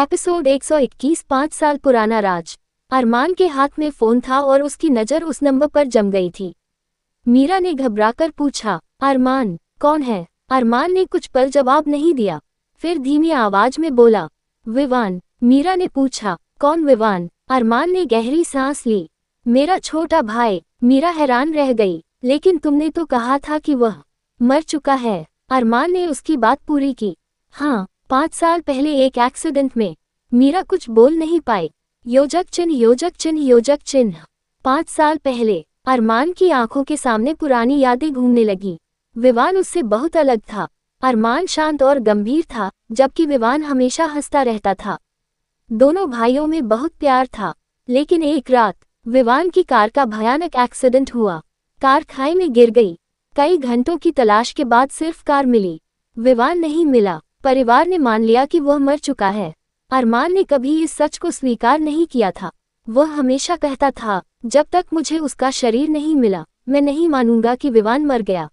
Episode 121। 5 साल पुराना राज। अरमान के हाथ में फोन था और उसकी नज़र उस नंबर पर जम गई थी। मीरा ने घबराकर पूछा, अरमान कौन है? अरमान ने कुछ पल जवाब नहीं दिया, फिर धीमी आवाज में बोला, विवान। मीरा ने पूछा, कौन विवान? अरमान ने गहरी सांस ली, मेरा छोटा भाई। मीरा हैरान रह गई, लेकिन तुमने तो कहा था कि वह मर चुका है। अरमान ने उसकी बात पूरी की। हाँ, 5 साल पहले एक एक्सीडेंट में। मीरा कुछ बोल नहीं पाई। योजक चिन्ह योजक चिन्ह योजक चिन्ह। 5 साल पहले अरमान की आंखों के सामने पुरानी यादें घूमने लगी। विवान उससे बहुत अलग था। अरमान शांत और गंभीर था, जबकि विवान हमेशा हंसता रहता था। दोनों भाइयों में बहुत प्यार था, लेकिन एक रात विवान की कार का भयानक एक्सीडेंट हुआ। कार खाई में गिर गई। कई घंटों की तलाश के बाद सिर्फ कार मिली। विवान नहीं मिला। परिवार ने मान लिया कि वह मर चुका है। अरमान ने कभी इस सच को स्वीकार नहीं किया था। वह हमेशा कहता था, जब तक मुझे उसका शरीर नहीं मिला, मैं नहीं मानूंगा कि विवान मर गया।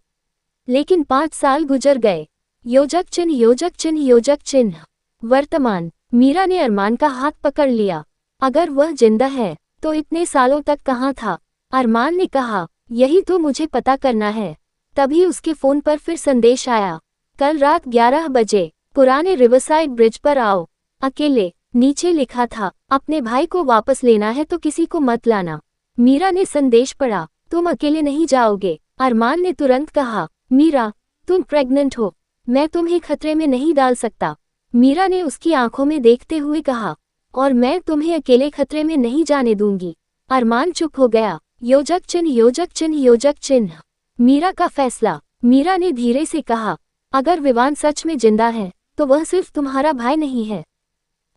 लेकिन 5 साल गुजर गए। योजक चिन्ह योजक चिन्ह योजक चिन्ह। वर्तमान। मीरा ने अरमान का हाथ पकड़ लिया। अगर वह जिंदा है, तो इतने सालों तक कहाँ था? अरमान ने कहा, यही तो मुझे पता करना है। तभी उसके फोन पर फिर संदेश आया, कल रात 11 बजे पुराने रिवरसाइड ब्रिज पर आओ, अकेले। नीचे लिखा था, अपने भाई को वापस लेना है तो किसी को मत लाना। मीरा ने संदेश पढ़ा, तुम अकेले नहीं जाओगे। अरमान ने तुरंत कहा, मीरा, तुम प्रेग्नेंट हो, मैं तुम्हें खतरे में नहीं डाल सकता। मीरा ने उसकी आंखों में देखते हुए कहा, और मैं तुम्हें अकेले खतरे में नहीं जाने दूंगी। अरमान चुप हो गया। योजक चिन्ह योजक चिन्ह योजक चिन्ह। मीरा का फैसला। मीरा ने धीरे से कहा, अगर विवान सच में जिंदा है, तो वह सिर्फ तुम्हारा भाई नहीं है,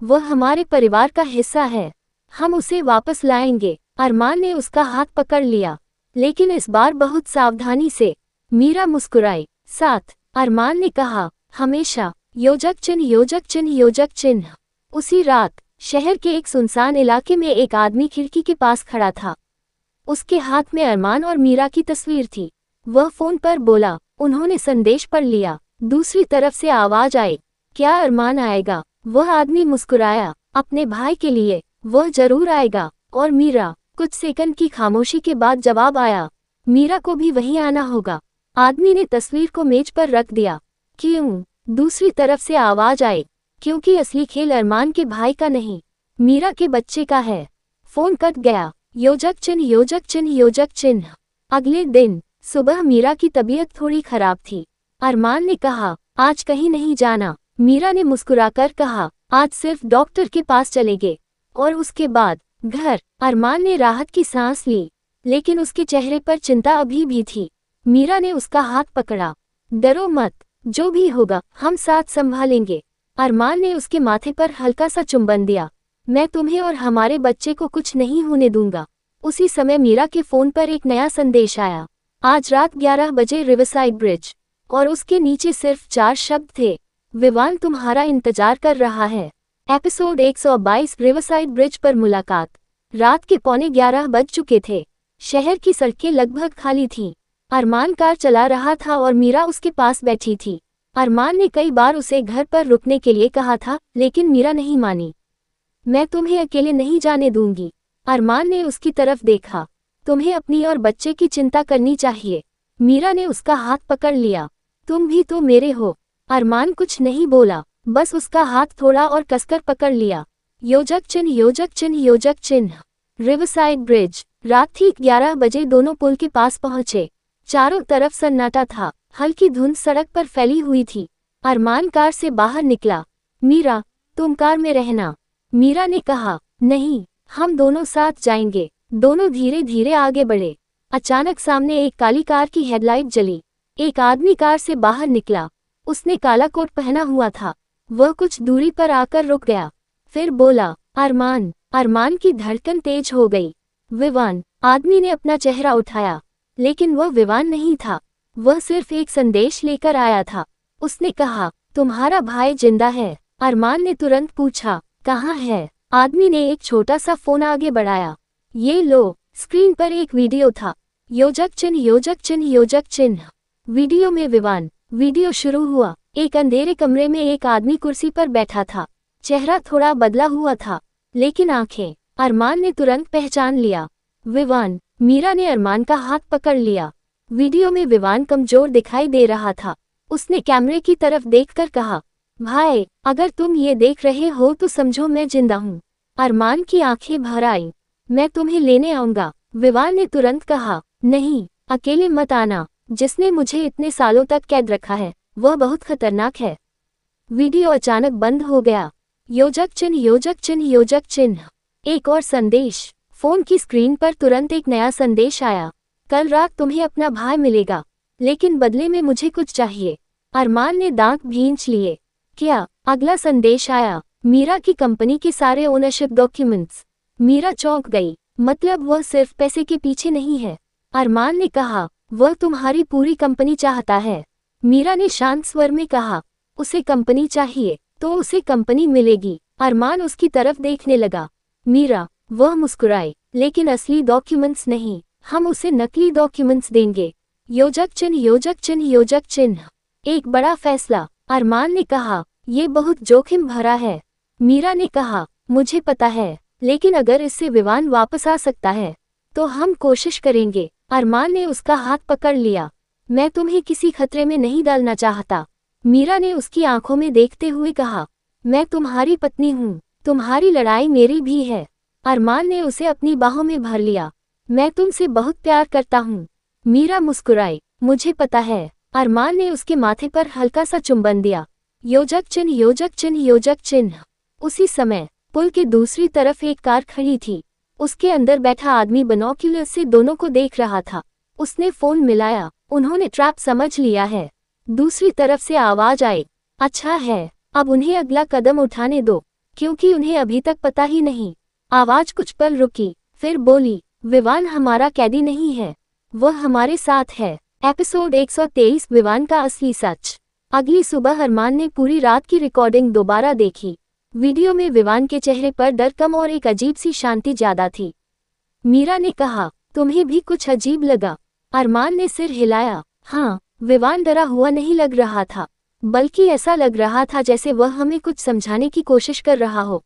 वह हमारे परिवार का हिस्सा है। हम उसे वापस लाएंगे। अरमान ने उसका हाथ पकड़ लिया, लेकिन इस बार बहुत सावधानी से। मीरा मुस्कुराई। साथ अरमान ने कहा, हमेशा। योजक चिन्ह योजक चिन्ह योजक चिन्ह। उसी रात शहर के एक सुनसान इलाके में एक आदमी खिड़की के पास खड़ा था। उसके हाथ में अरमान और मीरा की तस्वीर थी। वह फोन पर बोला। उन्होंने संदेश पढ़ लिया। दूसरी तरफ से आवाज आई, क्या अरमान आएगा? वह आदमी मुस्कुराया, अपने भाई के लिए वह जरूर आएगा। और मीरा। कुछ सेकंड की खामोशी के बाद जवाब आया, मीरा को भी वहीं आना होगा। आदमी ने तस्वीर को मेज पर रख दिया। क्यों? दूसरी तरफ से आवाज आई, क्योंकि असली खेल अरमान के भाई का नहीं, मीरा के बच्चे का है। फोन कट गया। योजक चिन्ह योजक चिन्ह योजक चिन्ह। अगले दिन सुबह मीरा की तबीयत थोड़ी खराब थी। अरमान ने कहा, आज कहीं नहीं जाना। मीरा ने मुस्कुराकर कहा, आज सिर्फ डॉक्टर के पास चलेंगे। और उसके बाद घर। अरमान ने राहत की सांस ली, लेकिन उसके चेहरे पर चिंता अभी भी थी। मीरा ने उसका हाथ पकड़ा, डरो मत, जो भी होगा हम साथ संभालेंगे। अरमान ने उसके माथे पर हल्का सा चुंबन दिया, मैं तुम्हें और हमारे बच्चे को कुछ नहीं होने दूंगा। उसी समय मीरा के फोन पर एक नया संदेश आया, आज रात 11 बजे रिवरसाइड ब्रिज। और उसके नीचे सिर्फ 4 शब्द थे, विवान तुम्हारा इंतजार कर रहा है। एपिसोड 122। रिवरसाइड ब्रिज पर मुलाकात। रात के 11:15 बज चुके थे। शहर की सड़कें लगभग खाली थीं। अरमान कार चला रहा था और मीरा उसके पास बैठी थी। अरमान ने कई बार उसे घर पर रुकने के लिए कहा था, लेकिन मीरा नहीं मानी। मैं तुम्हें अकेले नहीं जाने दूंगी। अरमान ने उसकी तरफ देखा, तुम्हें अपनी और बच्चे की चिंता करनी चाहिए। मीरा ने उसका हाथ पकड़ लिया, तुम भी तो मेरे हो। अरमान कुछ नहीं बोला, बस उसका हाथ थोड़ा और कसकर पकड़ लिया। योजक चिन्ह योजक चिन्ह योजक चिन्ह। Riverside bridge. रात ठीक 11 बजे दोनों पुल के पास पहुंचे। चारों तरफ सन्नाटा था, हल्की धुंध सड़क पर फैली हुई थी। अरमान कार से बाहर निकला। मीरा, तुम कार में रहना। मीरा ने कहा, नहीं, हम दोनों साथ जाएंगे। दोनों धीरे धीरे आगे बढ़े। अचानक सामने एक काली कार की हेडलाइट जली। एक आदमी कार से बाहर निकला। उसने काला कोट पहना हुआ था। वह कुछ दूरी पर आकर रुक गया, फिर बोला, अरमान। अरमान की धड़कन तेज हो गई। विवान। आदमी ने अपना चेहरा उठाया, लेकिन वह विवान नहीं था। वह सिर्फ एक संदेश लेकर आया था। उसने कहा, तुम्हारा भाई जिंदा है। अरमान ने तुरंत पूछा, कहाँ है? आदमी ने एक छोटा सा फोन आगे बढ़ाया। ये लो। स्क्रीन पर एक वीडियो था। योजक चिन्ह योजक चिन्ह योजक चिन्ह। वीडियो में विवान। वीडियो शुरू हुआ। एक अंधेरे कमरे में एक आदमी कुर्सी पर बैठा था। चेहरा थोड़ा बदला हुआ था, लेकिन आंखें अरमान ने तुरंत पहचान लिया। विवान। मीरा ने अरमान का हाथ पकड़ लिया। वीडियो में विवान कमजोर दिखाई दे रहा था। उसने कैमरे की तरफ देखकर कहा, भाई, अगर तुम ये देख रहे हो तो समझो मैं जिंदा हूँ। अरमान की आंखें भर आई। मैं तुम्हें लेने आऊंगा। विवान ने तुरंत कहा, नहीं, अकेले मत आना। जिसने मुझे इतने सालों तक कैद रखा है वह बहुत खतरनाक है। वीडियो अचानक बंद हो गया। योजक चिन्ह योजक चिन्ह योजक चिन्ह। एक और संदेश। फोन की स्क्रीन पर तुरंत एक नया संदेश आया। कल रात तुम्हें अपना भाई मिलेगा, लेकिन बदले में मुझे कुछ चाहिए। अरमान ने दांत भींच लिए। क्या? अगला संदेश आया, मीरा की कंपनी के सारे ओनरशिप डॉक्यूमेंट्स। मीरा चौंक गई। मतलब वह सिर्फ पैसे के पीछे नहीं है। अरमान ने कहा, वह तुम्हारी पूरी कंपनी चाहता है। मीरा ने शांत स्वर में कहा, उसे कंपनी चाहिए तो उसे कंपनी मिलेगी। अरमान उसकी तरफ देखने लगा। मीरा। वह मुस्कुराई, लेकिन असली डॉक्यूमेंट्स नहीं, हम उसे नकली डॉक्यूमेंट्स देंगे। योजक चिन्ह योजक चिन्ह योजक चिन्ह। एक बड़ा फैसला। अरमान ने कहा, ये बहुत जोखिम भरा है। मीरा ने कहा, मुझे पता है, लेकिन अगर इससे विवान वापस आ सकता है तो हम कोशिश करेंगे। अरमान ने उसका हाथ पकड़ लिया। मैं तुम्हें किसी खतरे में नहीं डालना चाहता। मीरा ने उसकी आंखों में देखते हुए कहा, मैं तुम्हारी पत्नी हूँ, तुम्हारी लड़ाई मेरी भी है। अरमान ने उसे अपनी बाहों में भर लिया। मैं तुमसे बहुत प्यार करता हूँ। मीरा मुस्कुराई। मुझे पता है। अरमान ने उसके माथे पर हल्का सा चुंबन दिया। योजक चिन्ह योजक चिन्ह योजक चिन्ह। उसी समय पुल के दूसरी तरफ एक कार खड़ी थी। उसके अंदर बैठा आदमी बाइनोक्यूलर से दोनों को देख रहा था। उसने फोन मिलाया। उन्होंने ट्रैप समझ लिया है। दूसरी तरफ से आवाज आई, अच्छा है, अब उन्हें अगला कदम उठाने दो, क्योंकि उन्हें अभी तक पता ही नहीं। आवाज कुछ पल रुकी, फिर बोली, विवान हमारा कैदी नहीं है, वह हमारे साथ है। एपिसोड 123 विवान का असली सच। अगली सुबह अरमान ने पूरी रात की रिकॉर्डिंग दोबारा देखी। वीडियो में विवान के चेहरे पर डर कम और एक अजीब सी शांति ज्यादा थी। मीरा ने कहा, तुम्हें भी कुछ अजीब लगा? अरमान ने सिर हिलाया। हाँ। विवान डरा हुआ नहीं लग रहा था, बल्कि ऐसा लग रहा था जैसे वह हमें कुछ समझाने की कोशिश कर रहा हो।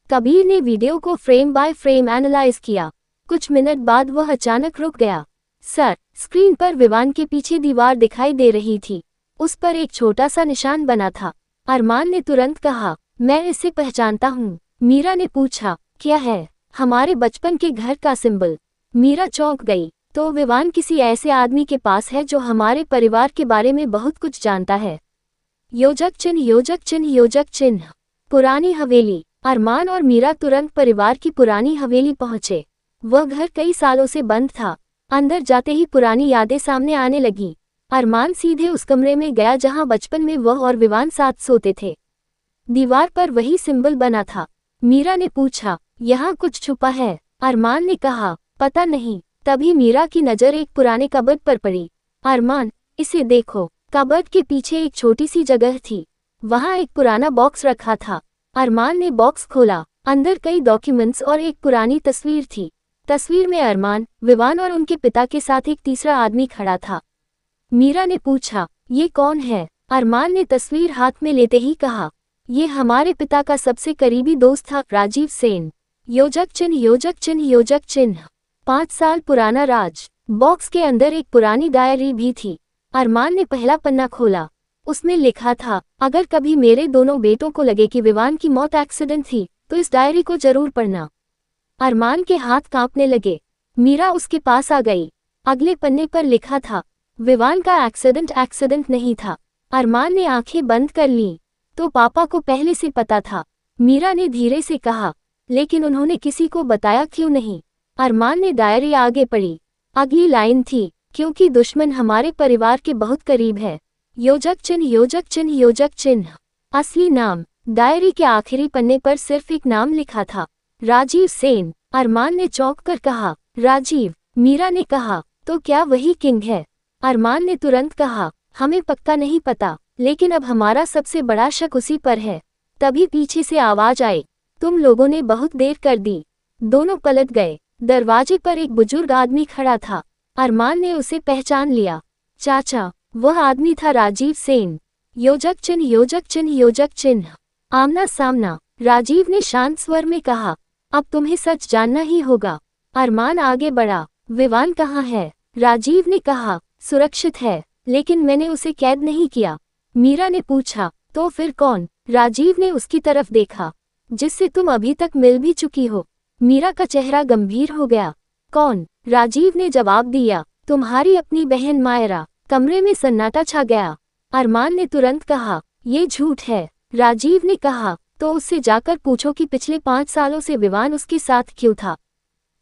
कबीर ने वीडियो को फ्रेम बाय फ्रेम एनालाइज किया। कुछ मिनट बाद वह अचानक रुक गया। सर, स्क्रीन पर विवान के पीछे दीवार दिखाई दे रही थी। उस पर एक छोटा सा निशान बना था। अरमान ने तुरंत कहा, मैं इसे पहचानता हूँ। मीरा ने पूछा, क्या है? हमारे बचपन के घर का सिंबल। मीरा चौंक गई। तो विवान किसी ऐसे आदमी के पास है जो हमारे परिवार के बारे में बहुत कुछ जानता है। योजक चिन्ह योजक चिन्ह योजक चिन्ह। पुरानी हवेली। अरमान और मीरा तुरंत परिवार की पुरानी हवेली पहुंचे। वह घर कई सालों से बंद था। अंदर जाते ही पुरानी यादें सामने आने लगी। अरमान सीधे उस कमरे में गया जहां बचपन में वह और विवान साथ सोते थे। दीवार पर वही सिंबल बना था। मीरा ने पूछा, यहाँ कुछ छुपा है? अरमान ने कहा, पता नहीं। तभी मीरा की नज़र एक पुराने कबर्ड पर पड़ी। अरमान, इसे देखो। कबर्ड के पीछे एक छोटी सी जगह थी। वहाँ एक पुराना बॉक्स रखा था। अरमान ने बॉक्स खोला। अंदर कई डॉक्यूमेंट्स और एक पुरानी तस्वीर थी। तस्वीर में अरमान, विवान और उनके पिता के साथ एक तीसरा आदमी खड़ा था। मीरा ने पूछा, ये कौन है? अरमान ने तस्वीर हाथ में लेते ही कहा, ये हमारे पिता का सबसे करीबी दोस्त था, राजीव सेन। योजक चिन्ह योजक चिन्ह योजक चिन्ह। 5 साल पुराना राज। बॉक्स के अंदर एक पुरानी डायरी भी थी। अरमान ने पहला पन्ना खोला। उसमें लिखा था, अगर कभी मेरे दोनों बेटों को लगे कि विवान की मौत एक्सीडेंट थी तो इस डायरी को जरूर पढ़ना। अरमान के हाथ कांपने लगे। मीरा उसके पास आ गई। अगले पन्ने पर लिखा था, विवान का एक्सीडेंट नहीं था। अरमान ने आंखें बंद कर लीं। तो पापा को पहले से पता था। मीरा ने धीरे से कहा, लेकिन उन्होंने किसी को बताया क्यों नहीं? अरमान ने डायरी आगे पढ़ी। अगली लाइन थी, क्योंकि दुश्मन हमारे परिवार के बहुत करीब है। योजक चिन्ह योजक चिन्ह योजक चिन्ह। असली नाम। डायरी के आखिरी पन्ने पर सिर्फ एक नाम लिखा था, राजीव सेन। अरमान ने चौंक कर कहा, राजीव? मीरा ने कहा, तो क्या वही किंग है? अरमान ने तुरंत कहा, हमें पक्का नहीं पता, लेकिन अब हमारा सबसे बड़ा शक उसी पर है। तभी पीछे से आवाज आई, तुम लोगों ने बहुत देर कर दी। दोनों पलट गए। दरवाजे पर एक बुजुर्ग आदमी खड़ा था। अरमान ने उसे पहचान लिया। चाचा, वह आदमी था राजीव सेन। योजक चिन्ह योजक चिन्ह योजक चिन्ह। आमना सामना। राजीव ने शांत स्वर में कहा। अब तुम्हें सच जानना ही होगा। अरमान आगे बढ़ा। विवान कहाँ है? राजीव ने कहा, सुरक्षित है, लेकिन मैंने उसे कैद नहीं किया। मीरा ने पूछा, तो फिर कौन? राजीव ने उसकी तरफ देखा, जिससे तुम अभी तक मिल भी चुकी हो। मीरा का चेहरा गंभीर हो गया। कौन? राजीव ने जवाब दिया, तुम्हारी अपनी बहन मायरा। कमरे में सन्नाटा छा गया। अरमान ने तुरंत कहा, ये झूठ है। राजीव ने कहा, तो उससे जाकर पूछो कि पिछले 5 सालों से विवान उसके साथ क्यों था।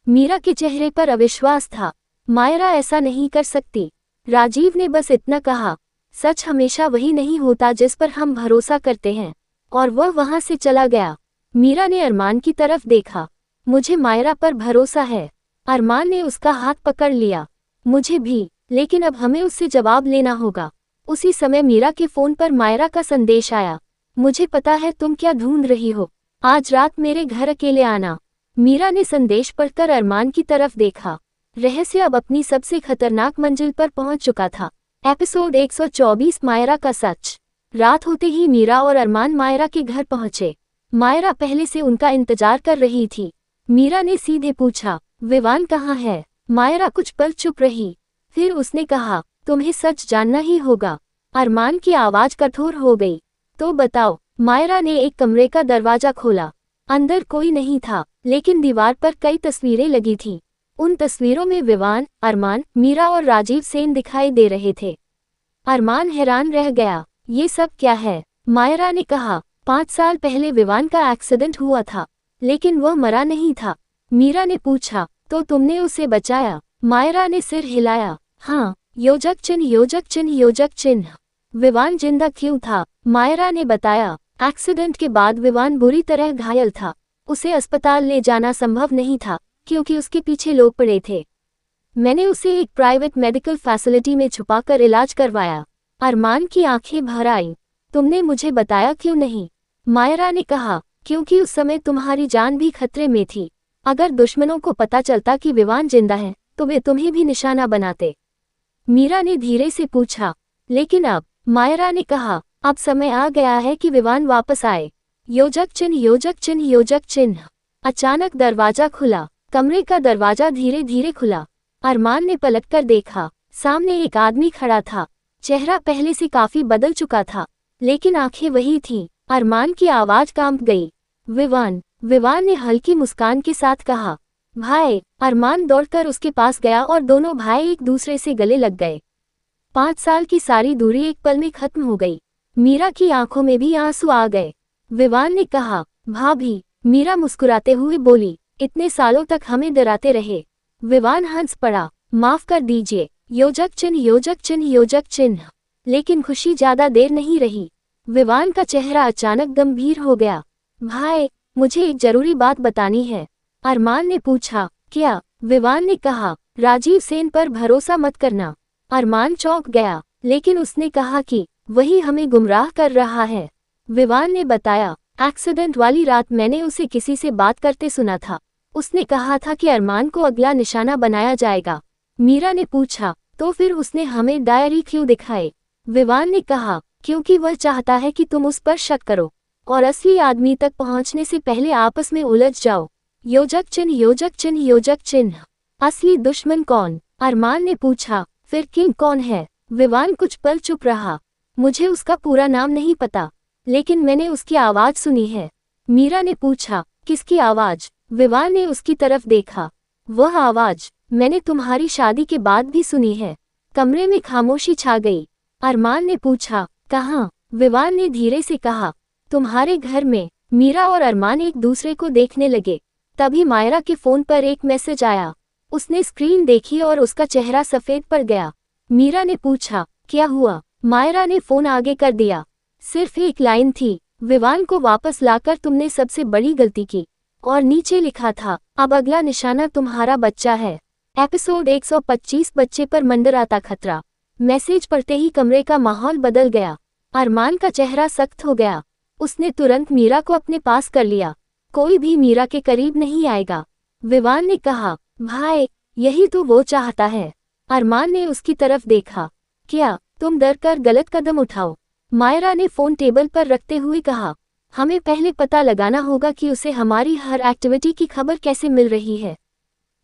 मीरा के चेहरे पर अविश्वास था। मायरा ऐसा नहीं कर सकती। राजीव ने बस इतना कहा, सच हमेशा वही नहीं होता जिस पर हम भरोसा करते हैं। और वह वहां से चला गया। मीरा ने अरमान की तरफ देखा। मुझे मायरा पर भरोसा है। अरमान ने उसका हाथ पकड़ लिया। मुझे भी, लेकिन अब हमें उससे जवाब लेना होगा। उसी समय मीरा के फोन पर मायरा का संदेश आया। मुझे पता है तुम क्या ढूंढ रही हो। आज रात मेरे घर अकेले आना। मीरा ने संदेश पढ़कर अरमान की तरफ देखा। रहस्य अब अपनी सबसे खतरनाक मंजिल पर पहुंच चुका था। एपिसोड 124 मायरा का सच। रात होते ही मीरा और अरमान मायरा के घर पहुंचे। मायरा पहले से उनका इंतजार कर रही थी। मीरा ने सीधे पूछा, विवान कहाँ है? मायरा कुछ पल चुप रही। फिर उसने कहा, तुम्हें सच जानना ही होगा। अरमान की आवाज कठोर हो गई। तो बताओ। मायरा ने एक कमरे का दरवाजा खोला। अंदर कोई नहीं था, लेकिन दीवार पर कई तस्वीरें लगी थीं। उन तस्वीरों में विवान, अरमान, मीरा और राजीव सेन दिखाई दे रहे थे। अरमान हैरान रह गया। ये सब क्या है? मायरा ने कहा, 5 साल पहले विवान का एक्सीडेंट हुआ था, लेकिन वह मरा नहीं था। मीरा ने पूछा, तो तुमने उसे बचाया? मायरा ने सिर हिलाया। हाँ, योजक चिन्ह योजक चिन्ह योजक चिन्ह। विवान जिंदा क्यों था? मायरा ने बताया, एक्सीडेंट के बाद विवान बुरी तरह घायल था। उसे अस्पताल ले जाना संभव नहीं था, क्योंकि उसके पीछे लोग पड़े थे। मैंने उसे एक प्राइवेट मेडिकल फैसिलिटी में छुपाकर इलाज करवाया। अरमान की आंखें भर आईं। तुमने मुझे बताया क्यों नहीं? मायरा ने कहा, क्योंकि उस समय तुम्हारी जान भी खतरे में थी। अगर दुश्मनों को पता चलता कि विवान जिंदा है, तो वे तुम्हें भी निशाना बनाते। मीरा ने धीरे से पूछा, लेकिन अब? मायरा ने कहा, अब समय आ गया है कि विवान वापस आए। योजक चिन्ह योजक चिन्ह योजक चिन्ह। अचानक दरवाजा खुला। कमरे का दरवाजा धीरे धीरे खुला। अरमान ने पलटकर देखा। सामने एक आदमी खड़ा था। चेहरा पहले से काफी बदल चुका था, लेकिन आंखें वही थीं। अरमान की आवाज कांप गई। विवान। विवान ने हल्की मुस्कान के साथ कहा, भाई। अरमान दौड़कर उसके पास गया और दोनों भाई एक दूसरे से गले लग गए। 5 साल की सारी दूरी एक पल में खत्म हो गई। मीरा की आंखों में भी आंसू आ गए। विवान ने कहा, भाभी। मीरा मुस्कुराते हुए बोली, इतने सालों तक हमें डराते रहे। विवान हंस पड़ा। माफ कर दीजिए। योजक चिन्ह योजक चिन्ह योजक चिन्ह। लेकिन खुशी ज्यादा देर नहीं रही। विवान का चेहरा अचानक गंभीर हो गया। भाई, मुझे एक जरूरी बात बतानी है। अरमान ने पूछा, क्या? विवान ने कहा, राजीव सेन पर भरोसा मत करना। अरमान चौंक गया, लेकिन उसने कहा कि वही हमें गुमराह कर रहा है। विवान ने बताया, एक्सीडेंट वाली रात मैंने उसे किसी से बात करते सुना था। उसने कहा था कि अरमान को अगला निशाना बनाया जाएगा। मीरा ने पूछा, तो फिर उसने हमें डायरी क्यों दिखाए? विवान ने कहा, क्योंकि वह चाहता है कि तुम उस पर शक करो और असली आदमी तक पहुंचने से पहले आपस में उलझ जाओ। योजक चिन्ह योजक चिन्ह योजक चिन्ह। असली दुश्मन कौन? अरमान ने पूछा, फिर किंग कौन है? विवान कुछ पल चुप रहा। मुझे उसका पूरा नाम नहीं पता, लेकिन मैंने उसकी आवाज सुनी है। मीरा ने पूछा, किसकी आवाज? विवान ने उसकी तरफ देखा। वह आवाज मैंने तुम्हारी शादी के बाद भी सुनी है। कमरे में खामोशी छा गई। अरमान ने पूछा, कहाँ? विवान ने धीरे से कहा, तुम्हारे घर में। मीरा और अरमान एक दूसरे को देखने लगे। तभी मायरा के फोन पर एक मैसेज आया। उसने स्क्रीन देखी और उसका चेहरा सफेद पड़ गया। मीरा ने पूछा, क्या हुआ? मायरा ने फोन आगे कर दिया। सिर्फ एक लाइन थी, विवान को वापस लाकर तुमने सबसे बड़ी गलती की। और नीचे लिखा था, अब अगला निशाना तुम्हारा बच्चा है। एपिसोड 125 बच्चे पर मंडराता खतरा। मैसेज पढ़ते ही कमरे का माहौल बदल गया। अरमान का चेहरा सख्त हो गया। उसने तुरंत मीरा को अपने पास कर लिया। कोई भी मीरा के करीब नहीं आएगा। विवान ने कहा, भाई, यही तो वो चाहता है। अरमान ने उसकी तरफ देखा। क्या तुम डर कर गलत कदम उठाओ? मायरा ने फोन टेबल पर रखते हुए कहा। हमें पहले पता लगाना होगा कि उसे हमारी हर एक्टिविटी की खबर कैसे मिल रही है।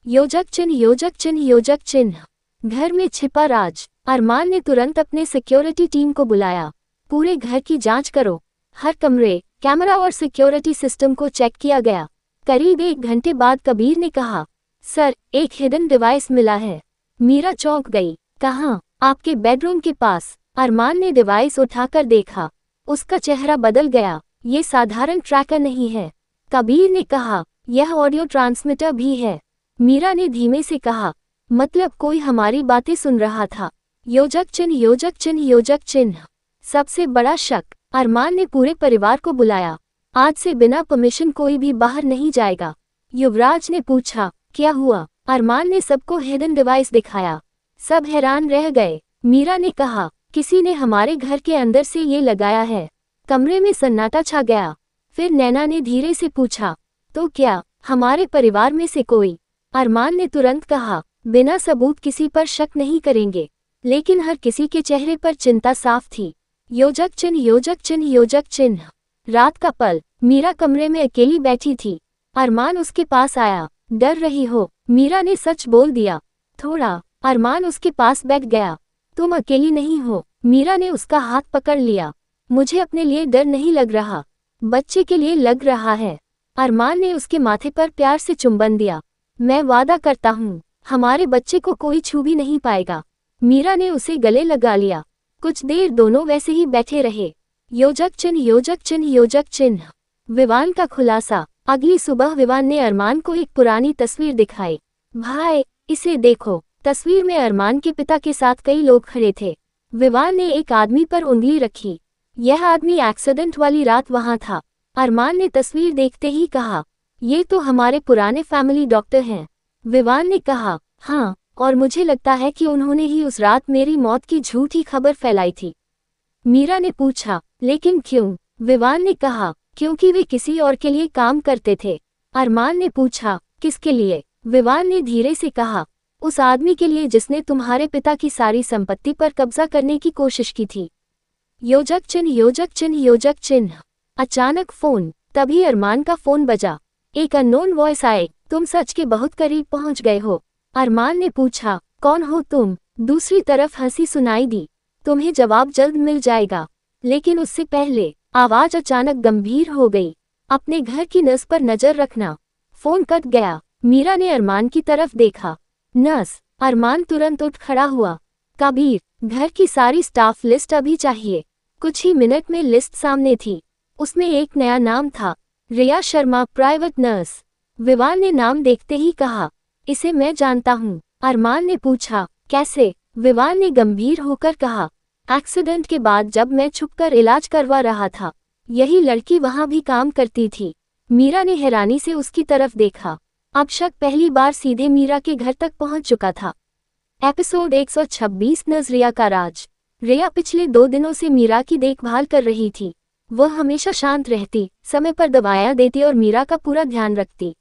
योजक चिन्ह योजक चिन्ह योजक चिन्ह। घर में छिपा राज। अरमान ने तुरंत अपने सिक्योरिटी टीम को बुलाया। पूरे घर की जांच करो। हर कमरे, कैमरा और सिक्योरिटी सिस्टम को चेक किया गया। करीब 1 घंटे बाद कबीर ने कहा, सर, एक हिडन डिवाइस मिला है। मीरा चौंक गई। कहाँ? आपके बेडरूम के पास। अरमान ने डिवाइस उठाकर देखा। उसका चेहरा बदल गया। ये साधारण ट्रैकर नहीं है। कबीर ने कहा, यह ऑडियो ट्रांसमीटर भी है। मीरा ने धीमे से कहा, मतलब कोई हमारी बातें सुन रहा था। योजक चिन्ह योजक चिन्ह योजक चिन्ह। सबसे बड़ा शक। अरमान ने पूरे परिवार को बुलाया। आज से बिना परमिशन कोई भी बाहर नहीं जाएगा। युवराज ने पूछा, क्या हुआ? अरमान ने सबको हिडन डिवाइस दिखाया। सब हैरान रह गए। मीरा ने कहा, किसी ने हमारे घर के अंदर से ये लगाया है। कमरे में सन्नाटा छा गया। फिर नैना ने धीरे से पूछा, तो क्या हमारे परिवार में से कोई? अरमान ने तुरंत कहा, बिना सबूत किसी पर शक नहीं करेंगे, लेकिन हर किसी के चेहरे पर चिंता साफ थी। योजक चिन्ह योजक चिन्ह योजक चिन्ह। रात का पल। मीरा कमरे में अकेली बैठी थी। अरमान उसके पास आया। डर रही हो? मीरा ने सच बोल दिया। थोड़ा। अरमान उसके पास बैठ गया। तुम अकेली नहीं हो। मीरा ने उसका हाथ पकड़ लिया। मुझे अपने लिए डर नहीं लग रहा, बच्चे के लिए लग रहा है। अरमान ने उसके माथे पर प्यार से चुंबन दिया। मैं वादा करता हूँ, हमारे बच्चे को कोई छू भी नहीं पाएगा। मीरा ने उसे गले लगा लिया। कुछ देर दोनों वैसे ही बैठे रहे। योजक चिन्ह योजक चिन्ह योजक चिन्ह। विवान का खुलासा। अगली सुबह विवान ने अरमान को एक पुरानी तस्वीर दिखाई। भाई, इसे देखो। तस्वीर में अरमान के पिता के साथ कई लोग खड़े थे। विवान ने एक आदमी पर उंगली रखी। यह आदमी एक्सीडेंट वाली रात वहां था। अरमान ने तस्वीर देखते ही कहा, ये तो हमारे पुराने फैमिली डॉक्टर हैं। विवान ने कहा, हाँ, और मुझे लगता है कि उन्होंने ही उस रात मेरी मौत की झूठी खबर फैलाई थी। मीरा ने पूछा, लेकिन क्यों? विवान ने कहा, क्योंकि वे किसी और के लिए काम करते थे। अरमान ने पूछा, किसके लिए? विवान ने धीरे से कहा, उस आदमी के लिए जिसने तुम्हारे पिता की सारी संपत्ति पर कब्जा करने की कोशिश की थी। योजक चिन्ह योजक चिन्ह योजक चिन्ह। अचानक फोन। तभी अरमान का फोन बजा। एक अननोन वॉइस आए, तुम सच के बहुत करीब पहुंच गए हो। अरमान ने पूछा, कौन हो तुम? दूसरी तरफ हंसी सुनाई दी। तुम्हें जवाब जल्द मिल जाएगा। लेकिन उससे पहले आवाज अचानक गंभीर हो गई। अपने घर की नस पर नजर रखना। फोन कट गया। मीरा ने अरमान की तरफ देखा। नस। अरमान तुरंत उठ खड़ा हुआ। कबीर, घर की सारी स्टाफ लिस्ट अभी चाहिए। कुछ ही मिनट में लिस्ट सामने थी। उसमें एक नया नाम था, रिया शर्मा, प्राइवेट नर्स। विवान ने नाम देखते ही कहा, इसे मैं जानता हूँ। अरमान ने पूछा, कैसे? विवान ने गंभीर होकर कहा, एक्सीडेंट के बाद जब मैं छुपकर इलाज करवा रहा था, यही लड़की वहां भी काम करती थी। मीरा ने हैरानी से उसकी तरफ देखा। अब शक पहली बार सीधे मीरा के घर तक पहुंच चुका था। एपिसोड 126 नजरिया का राज। रिया पिछले 2 दिनों से मीरा की देखभाल कर रही थी। वह हमेशा शांत रहती, समय पर दवाइयां देती और मीरा का पूरा ध्यान रखती।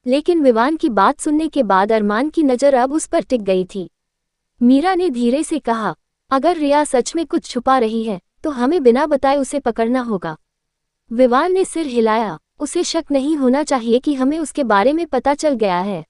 लेकिन विवान की बात सुनने के बाद अरमान की नज़र अब उस पर टिक गई थी। मीरा ने धीरे से कहा, अगर रिया सच में कुछ छुपा रही है तो हमें बिना बताए उसे पकड़ना होगा। विवान ने सिर हिलाया। उसे शक नहीं होना चाहिए कि हमें उसके बारे में पता चल गया है।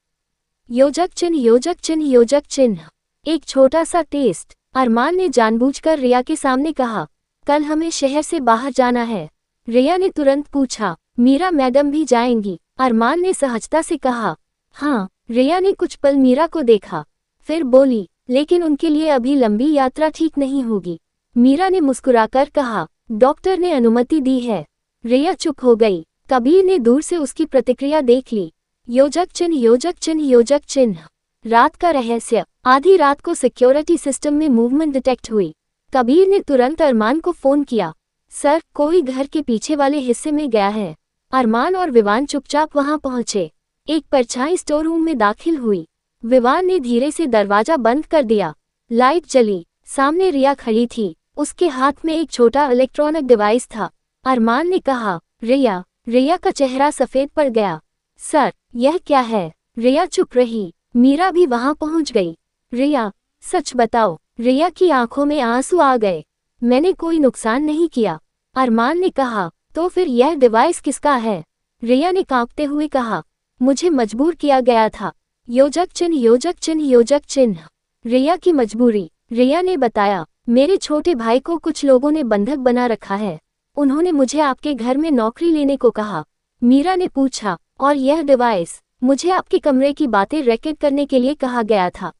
योजक चिन्ह योजक चिन्ह योजक चिन्ह। एक छोटा सा टेस्ट। अरमान ने जानबूझकर रिया के सामने कहा, कल हमें शहर से बाहर जाना है। रिया ने तुरंत पूछा, मीरा मैडम भी जाएंगी? अरमान ने सहजता से कहा, हाँ। रिया ने कुछ पल मीरा को देखा, फिर बोली, लेकिन उनके लिए अभी लंबी यात्रा ठीक नहीं होगी। मीरा ने मुस्कुराकर कहा, डॉक्टर ने अनुमति दी है। रिया चुप हो गई। कबीर ने दूर से उसकी प्रतिक्रिया देख ली। योजक चिन्ह योजक चिन्ह योजक चिन्ह। रात का रहस्य। आधी रात को सिक्योरिटी सिस्टम में मूवमेंट डिटेक्ट हुई। कबीर ने तुरंत अरमान को फोन किया, सर, कोई घर के पीछे वाले हिस्से में गया है। अरमान और विवान चुपचाप वहां पहुंचे। एक परछाई स्टोर रूम में दाखिल हुई। विवान ने धीरे से दरवाजा बंद कर दिया। लाइट जली। सामने रिया खड़ी थी। उसके हाथ में एक छोटा इलेक्ट्रॉनिक डिवाइस था। अरमान ने कहा, रिया। रिया का चेहरा सफेद पड़ गया। सर, यह क्या है? रिया चुप रही। मीरा भी वहां पहुंच गई। रिया, सच बताओ। रिया की आंखों में आंसू आ गए। मैंने कोई नुकसान नहीं किया। अरमान ने कहा, तो फिर यह डिवाइस किसका है? रिया ने कांपते हुए कहा। मुझे मजबूर किया गया था। योजक चिन्ह योजक चिन्ह योजक चिन्ह। रिया की मजबूरी। रिया ने बताया, मेरे छोटे भाई को कुछ लोगों ने बंधक बना रखा है। उन्होंने मुझे आपके घर में नौकरी लेने को कहा। मीरा ने पूछा, और यह डिवाइस? मुझे आपके कमरे की बातें रिकॉर्ड करने के लिए कहा गया था।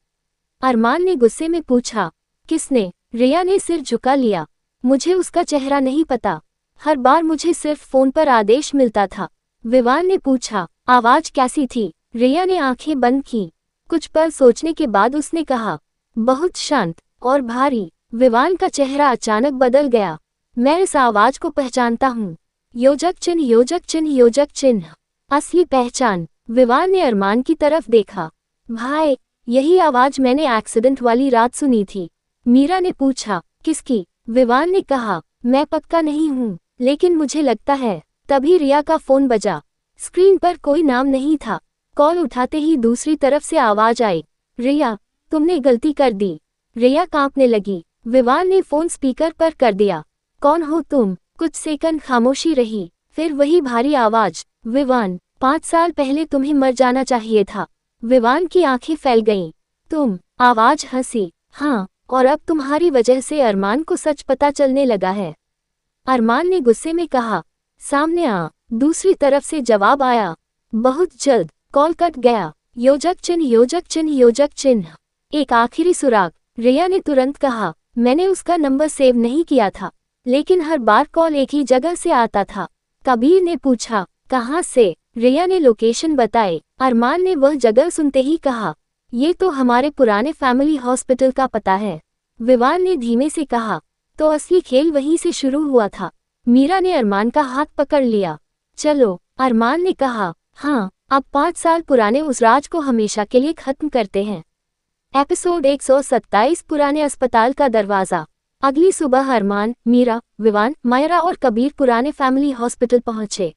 अरमान ने गुस्से में पूछा। किसने? रिया ने सिर झुका लिया। मुझे उसका चेहरा नहीं पता। हर बार मुझे सिर्फ फोन पर आदेश मिलता था। विवान ने पूछा, आवाज कैसी थी? रिया ने आंखें बंद की। कुछ पल सोचने के बाद उसने कहा, बहुत शांत और भारी। विवान का चेहरा अचानक बदल गया। मैं इस आवाज को पहचानता हूँ। योजक चिन्ह योजक चिन्ह योजक चिन्ह। असली पहचान। विवान ने अरमान की तरफ देखा। भाई, यही आवाज मैंने एक्सीडेंट वाली रात सुनी थी। मीरा ने पूछा, किसकी? विवान ने कहा, मैं पक्का नहीं हूँ, लेकिन मुझे लगता है। तभी रिया का फोन बजा। स्क्रीन पर कोई नाम नहीं था। कॉल उठाते ही दूसरी तरफ से आवाज आई, रिया, तुमने गलती कर दी। रिया कांपने लगी। विवान ने फोन स्पीकर पर कर दिया। कौन हो तुम? कुछ सेकंड खामोशी रही, फिर वही भारी आवाज, विवान, 5 साल पहले तुम्हें मर जाना चाहिए था। विवान की आंखें फैल गईं। तुम? आवाज हंसी। हाँ, और अब तुम्हारी वजह से अरमान को सच पता चलने लगा है। अरमान ने गुस्से में कहा, सामने आ। दूसरी तरफ से जवाब आया, बहुत जल्द। कॉल कट गया। योजक चिन्ह योजक चिन्ह योजक चिन्ह। एक आखिरी सुराग। रिया ने तुरंत कहा, मैंने उसका नंबर सेव नहीं किया था, लेकिन हर बार कॉल एक ही जगह से आता था। कबीर ने पूछा, कहाँ से? रिया ने लोकेशन बताए। अरमान ने वह जगह सुनते ही कहा, ये तो हमारे पुराने फैमिली हॉस्पिटल का पता है। विवान ने धीमे से कहा, तो असली खेल वहीं से शुरू हुआ था। मीरा ने अरमान का हाथ पकड़ लिया। चलो, अरमान ने कहा। हाँ, अब 5 साल पुराने उस राज को हमेशा के लिए खत्म करते हैं। एपिसोड 127, पुराने अस्पताल का दरवाजा। अगली सुबह अरमान, मीरा, विवान, मायरा और कबीर पुराने फैमिली हॉस्पिटल पहुंचे।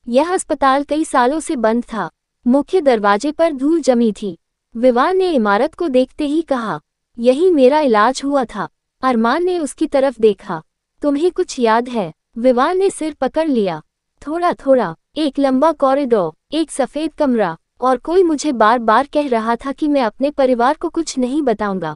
यह अस्पताल कई सालों से बंद था। मुख्य दरवाजे पर धूल जमी थी। विवान ने इमारत को देखते ही कहा, यही मेरा इलाज हुआ था। अरमान ने उसकी तरफ देखा। तुम्हें कुछ याद है? विवान ने सिर पकड़ लिया। थोड़ा थोड़ा। एक लंबा कॉरिडोर, एक सफेद कमरा, और कोई मुझे बार बार कह रहा था कि मैं अपने परिवार को कुछ नहीं बताऊंगा।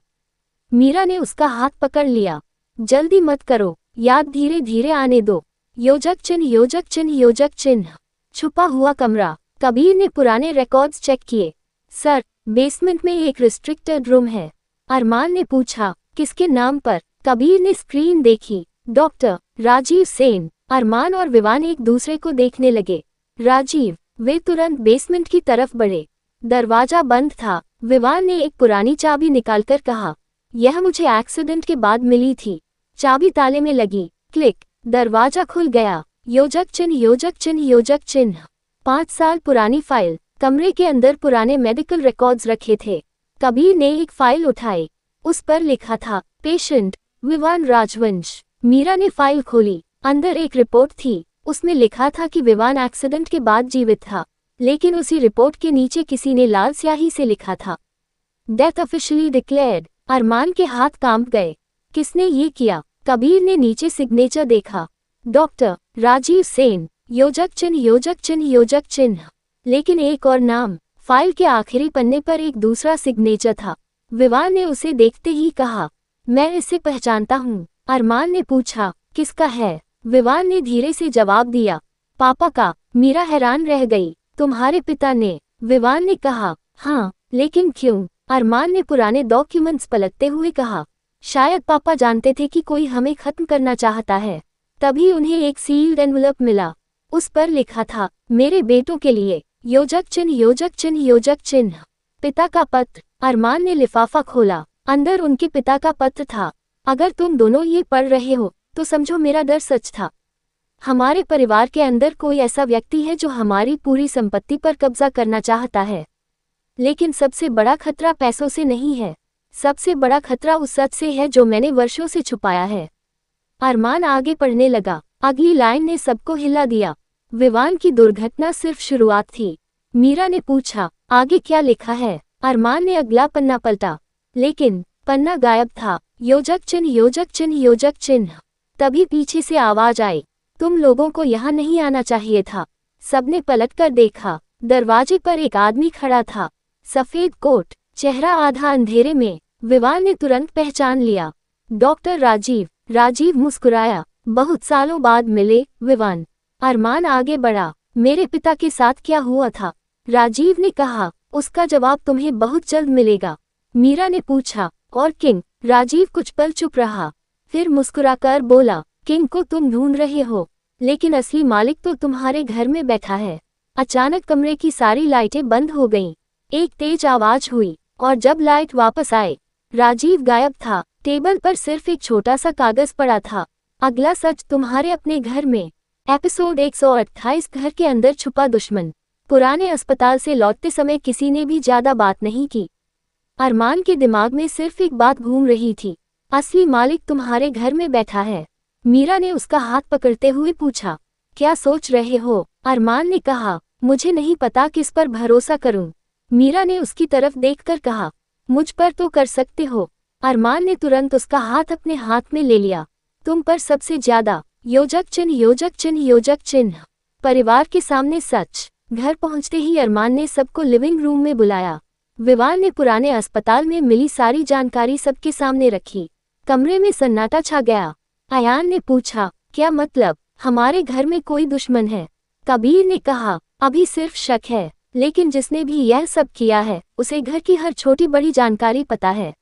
मीरा ने उसका हाथ पकड़ लिया। जल्दी मत करो, याद धीरे धीरे आने दो। योजक चिन्ह योजक चिन्ह योजक चिन्ह। छुपा हुआ कमरा। कबीर ने पुराने रिकॉर्ड्स चेक किए। सर, बेसमेंट में एक रिस्ट्रिक्टेड रूम है। अरमान ने पूछा, किसके नाम पर? कबीर ने स्क्रीन देखी। डॉक्टर राजीव सेन। अरमान और विवान एक दूसरे को देखने लगे। राजीव। वे तुरंत बेसमेंट की तरफ बढ़े। दरवाजा बंद था। विवान ने एक पुरानी चाबी निकालकर कहा, यह मुझे एक्सीडेंट के बाद मिली थी। चाबी ताले में लगी। क्लिक। दरवाजा खुल गया। योजक चिन्ह योजक चिन्ह योजक चिन्ह। 5 साल पुरानी फाइल। कमरे के अंदर पुराने मेडिकल रिकॉर्ड्स रखे थे। कबीर ने एक फाइल उठाई। उस पर लिखा था, पेशेंट विवान राजवंश। मीरा ने फाइल खोली। अंदर एक रिपोर्ट थी। उसमें लिखा था कि विवान एक्सीडेंट के बाद जीवित था, लेकिन उसी रिपोर्ट के नीचे किसी ने लाल स्याही से लिखा था, डेथ ऑफिशियली डिक्लेयर्ड। अरमान के हाथ कांप गए। किसने ये किया? कबीर ने नीचे सिग्नेचर देखा। डॉक्टर राजीव सेन। योजक चिन्ह योजक चिन्ह योजक चिन्ह। लेकिन एक और नाम। फाइल के आखिरी पन्ने पर एक दूसरा सिग्नेचर था। विवान ने उसे देखते ही कहा, मैं इसे पहचानता हूँ। अरमान ने पूछा, किसका है? विवान ने धीरे से जवाब दिया, पापा का। मीरा हैरान रह गई। तुम्हारे पिता ने? विवान ने कहा, हाँ, लेकिन क्यों? अरमान ने पुराने डॉक्यूमेंट्स पलटते हुए कहा, शायद पापा जानते थे कि कोई हमें खत्म करना चाहता है। तभी उन्हें एक सील्ड एनवलप मिला। उस पर लिखा था, मेरे बेटों के लिए। योजक चिन्ह योजक चिन्ह योजक चिन्ह। पिता का पत्र। अरमान ने लिफाफा खोला। अंदर उनके पिता का पत्र था। अगर तुम दोनों ये पढ़ रहे हो तो समझो मेरा डर सच था। हमारे परिवार के अंदर कोई ऐसा व्यक्ति है जो हमारी पूरी संपत्ति पर कब्जा करना चाहता है। लेकिन सबसे बड़ा खतरा पैसों से नहीं है। सबसे बड़ा खतरा उस सच से है जो मैंने वर्षों से छुपाया है। अरमान आगे पढ़ने लगा। अगली लाइन ने सबको हिला दिया। विवान की दुर्घटना सिर्फ शुरुआत थी। मीरा ने पूछा, आगे क्या लिखा है? अरमान ने अगला पन्ना पलटा, लेकिन पन्ना गायब था। योजक चिन्ह योजक चिन्ह योजक चिन्ह। तभी पीछे से आवाज आई, तुम लोगों को यहाँ नहीं आना चाहिए था। सबने पलटकर देखा। दरवाजे पर एक आदमी खड़ा था, सफेद कोट, चेहरा आधा अंधेरे में। विवान ने तुरंत पहचान लिया। डॉक्टर राजीव। राजीव मुस्कुराया। बहुत सालों बाद मिले, विवान। अरमान आगे बढ़ा। मेरे पिता के साथ क्या हुआ था? राजीव ने कहा। उसका जवाब तुम्हें बहुत जल्द मिलेगा। मीरा ने पूछा, और किंग? राजीव कुछ पल चुप रहा, फिर मुस्कुराकर बोला, किंग को तुम ढूंढ रहे हो, लेकिन असली मालिक तो तुम्हारे घर में बैठा है। अचानक कमरे की सारी लाइटें बंद हो गईं। एक तेज आवाज हुई, और जब लाइट वापस आए, राजीव गायब था। टेबल पर सिर्फ एक छोटा सा कागज पड़ा था। अगला सच तुम्हारे अपने घर में। एपिसोड 128 घर के अंदर छुपा दुश्मन। पुराने अस्पताल से लौटते समय किसी ने भी ज्यादा बात नहीं की। अरमान के दिमाग में सिर्फ एक बात घूम रही थी, असली मालिक तुम्हारे घर में बैठा है। मीरा ने उसका हाथ पकड़ते हुए पूछा, क्या सोच रहे हो? अरमान ने कहा, मुझे नहीं पता किस पर भरोसा करूं। मीरा ने उसकी तरफ देखकर कहा, मुझ पर तो कर सकते हो। अरमान ने तुरंत उसका हाथ अपने हाथ में ले लिया। तुम पर सबसे ज्यादा। योजक चिन्ह, योजक चिन्ह, योजक चिन्ह। परिवार के सामने सच। घर पहुंचते ही अरमान ने सबको लिविंग रूम में बुलाया। विवान ने पुराने अस्पताल में मिली सारी जानकारी सबके सामने रखी। कमरे में सन्नाटा छा गया। अयान ने पूछा, क्या मतलब? हमारे घर में कोई दुश्मन है? कबीर ने कहा, अभी सिर्फ शक है, लेकिन जिसने भी यह सब किया है उसे घर की हर छोटी बड़ी जानकारी पता है।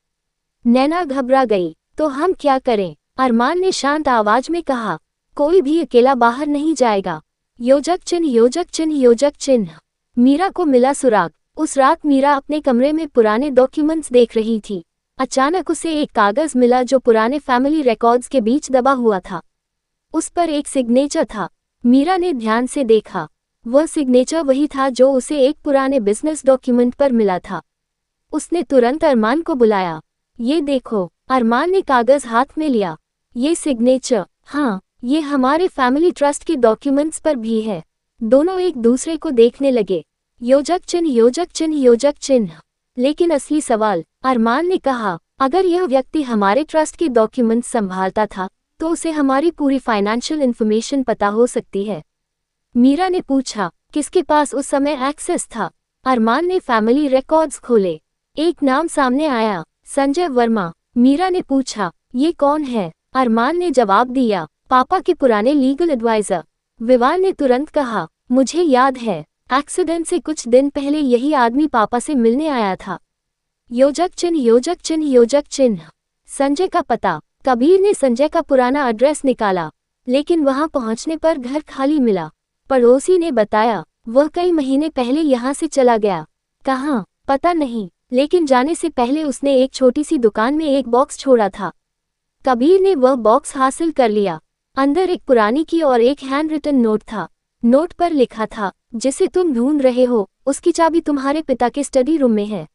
नैना घबरा गई। तो हम क्या करें? अरमान ने शांत आवाज में कहा, कोई भी अकेला बाहर नहीं जाएगा। योजक चिन्ह, योजक चिन्ह, योजक चिन्ह। मीरा को मिला सुराग। उस रात मीरा अपने कमरे में पुराने डॉक्यूमेंट्स देख रही थी। अचानक उसे एक कागज मिला जो पुराने फैमिली रिकॉर्ड्स के बीच दबा हुआ था। उस पर एक सिग्नेचर था। मीरा ने ध्यान से देखा। वह सिग्नेचर वही था जो उसे एक पुराने बिजनेस डॉक्यूमेंट पर मिला था। उसने तुरंत अरमान को बुलाया। ये देखो। अरमान ने कागज हाथ में लिया। ये सिग्नेचर, हाँ, ये हमारे फैमिली ट्रस्ट के डॉक्यूमेंट्स पर भी है। दोनों एक दूसरे को देखने लगे। योजक चिन्ह, योजक चिन्ह, योजक चिन्ह। लेकिन असली सवाल, अरमान ने कहा, अगर यह व्यक्ति हमारे ट्रस्ट के डॉक्यूमेंट्स संभालता था तो उसे हमारी पूरी फाइनेंशियल इन्फॉर्मेशन पता हो सकती है। मीरा ने पूछा, किसके पास उस समय एक्सेस था? अरमान ने फैमिली रिकॉर्ड्स खोले। एक नाम सामने आया, संजय वर्मा। मीरा ने पूछा, ये कौन है? अरमान ने जवाब दिया, पापा के पुराने लीगल एडवाइजर। विवान ने तुरंत कहा, मुझे याद है, एक्सीडेंट से कुछ दिन पहले यही आदमी पापा से मिलने आया था। योजक चिन्ह, योजक चिन्ह, योजक चिन्ह। संजय का पता। कबीर ने संजय का पुराना एड्रेस निकाला, लेकिन वहां पहुंचने पर घर खाली मिला। पड़ोसी ने बताया, वह कई महीने पहले यहां से चला गया। कहाँ, पता नहीं, लेकिन जाने से पहले उसने एक छोटी सी दुकान में एक बॉक्स छोड़ा था। कबीर ने वह बॉक्स हासिल कर लिया। अंदर एक पुरानी की और एक हैंड रिटन नोट था। नोट पर लिखा था, जिसे तुम ढूंढ रहे हो उसकी चाबी तुम्हारे पिता के स्टडी रूम में है।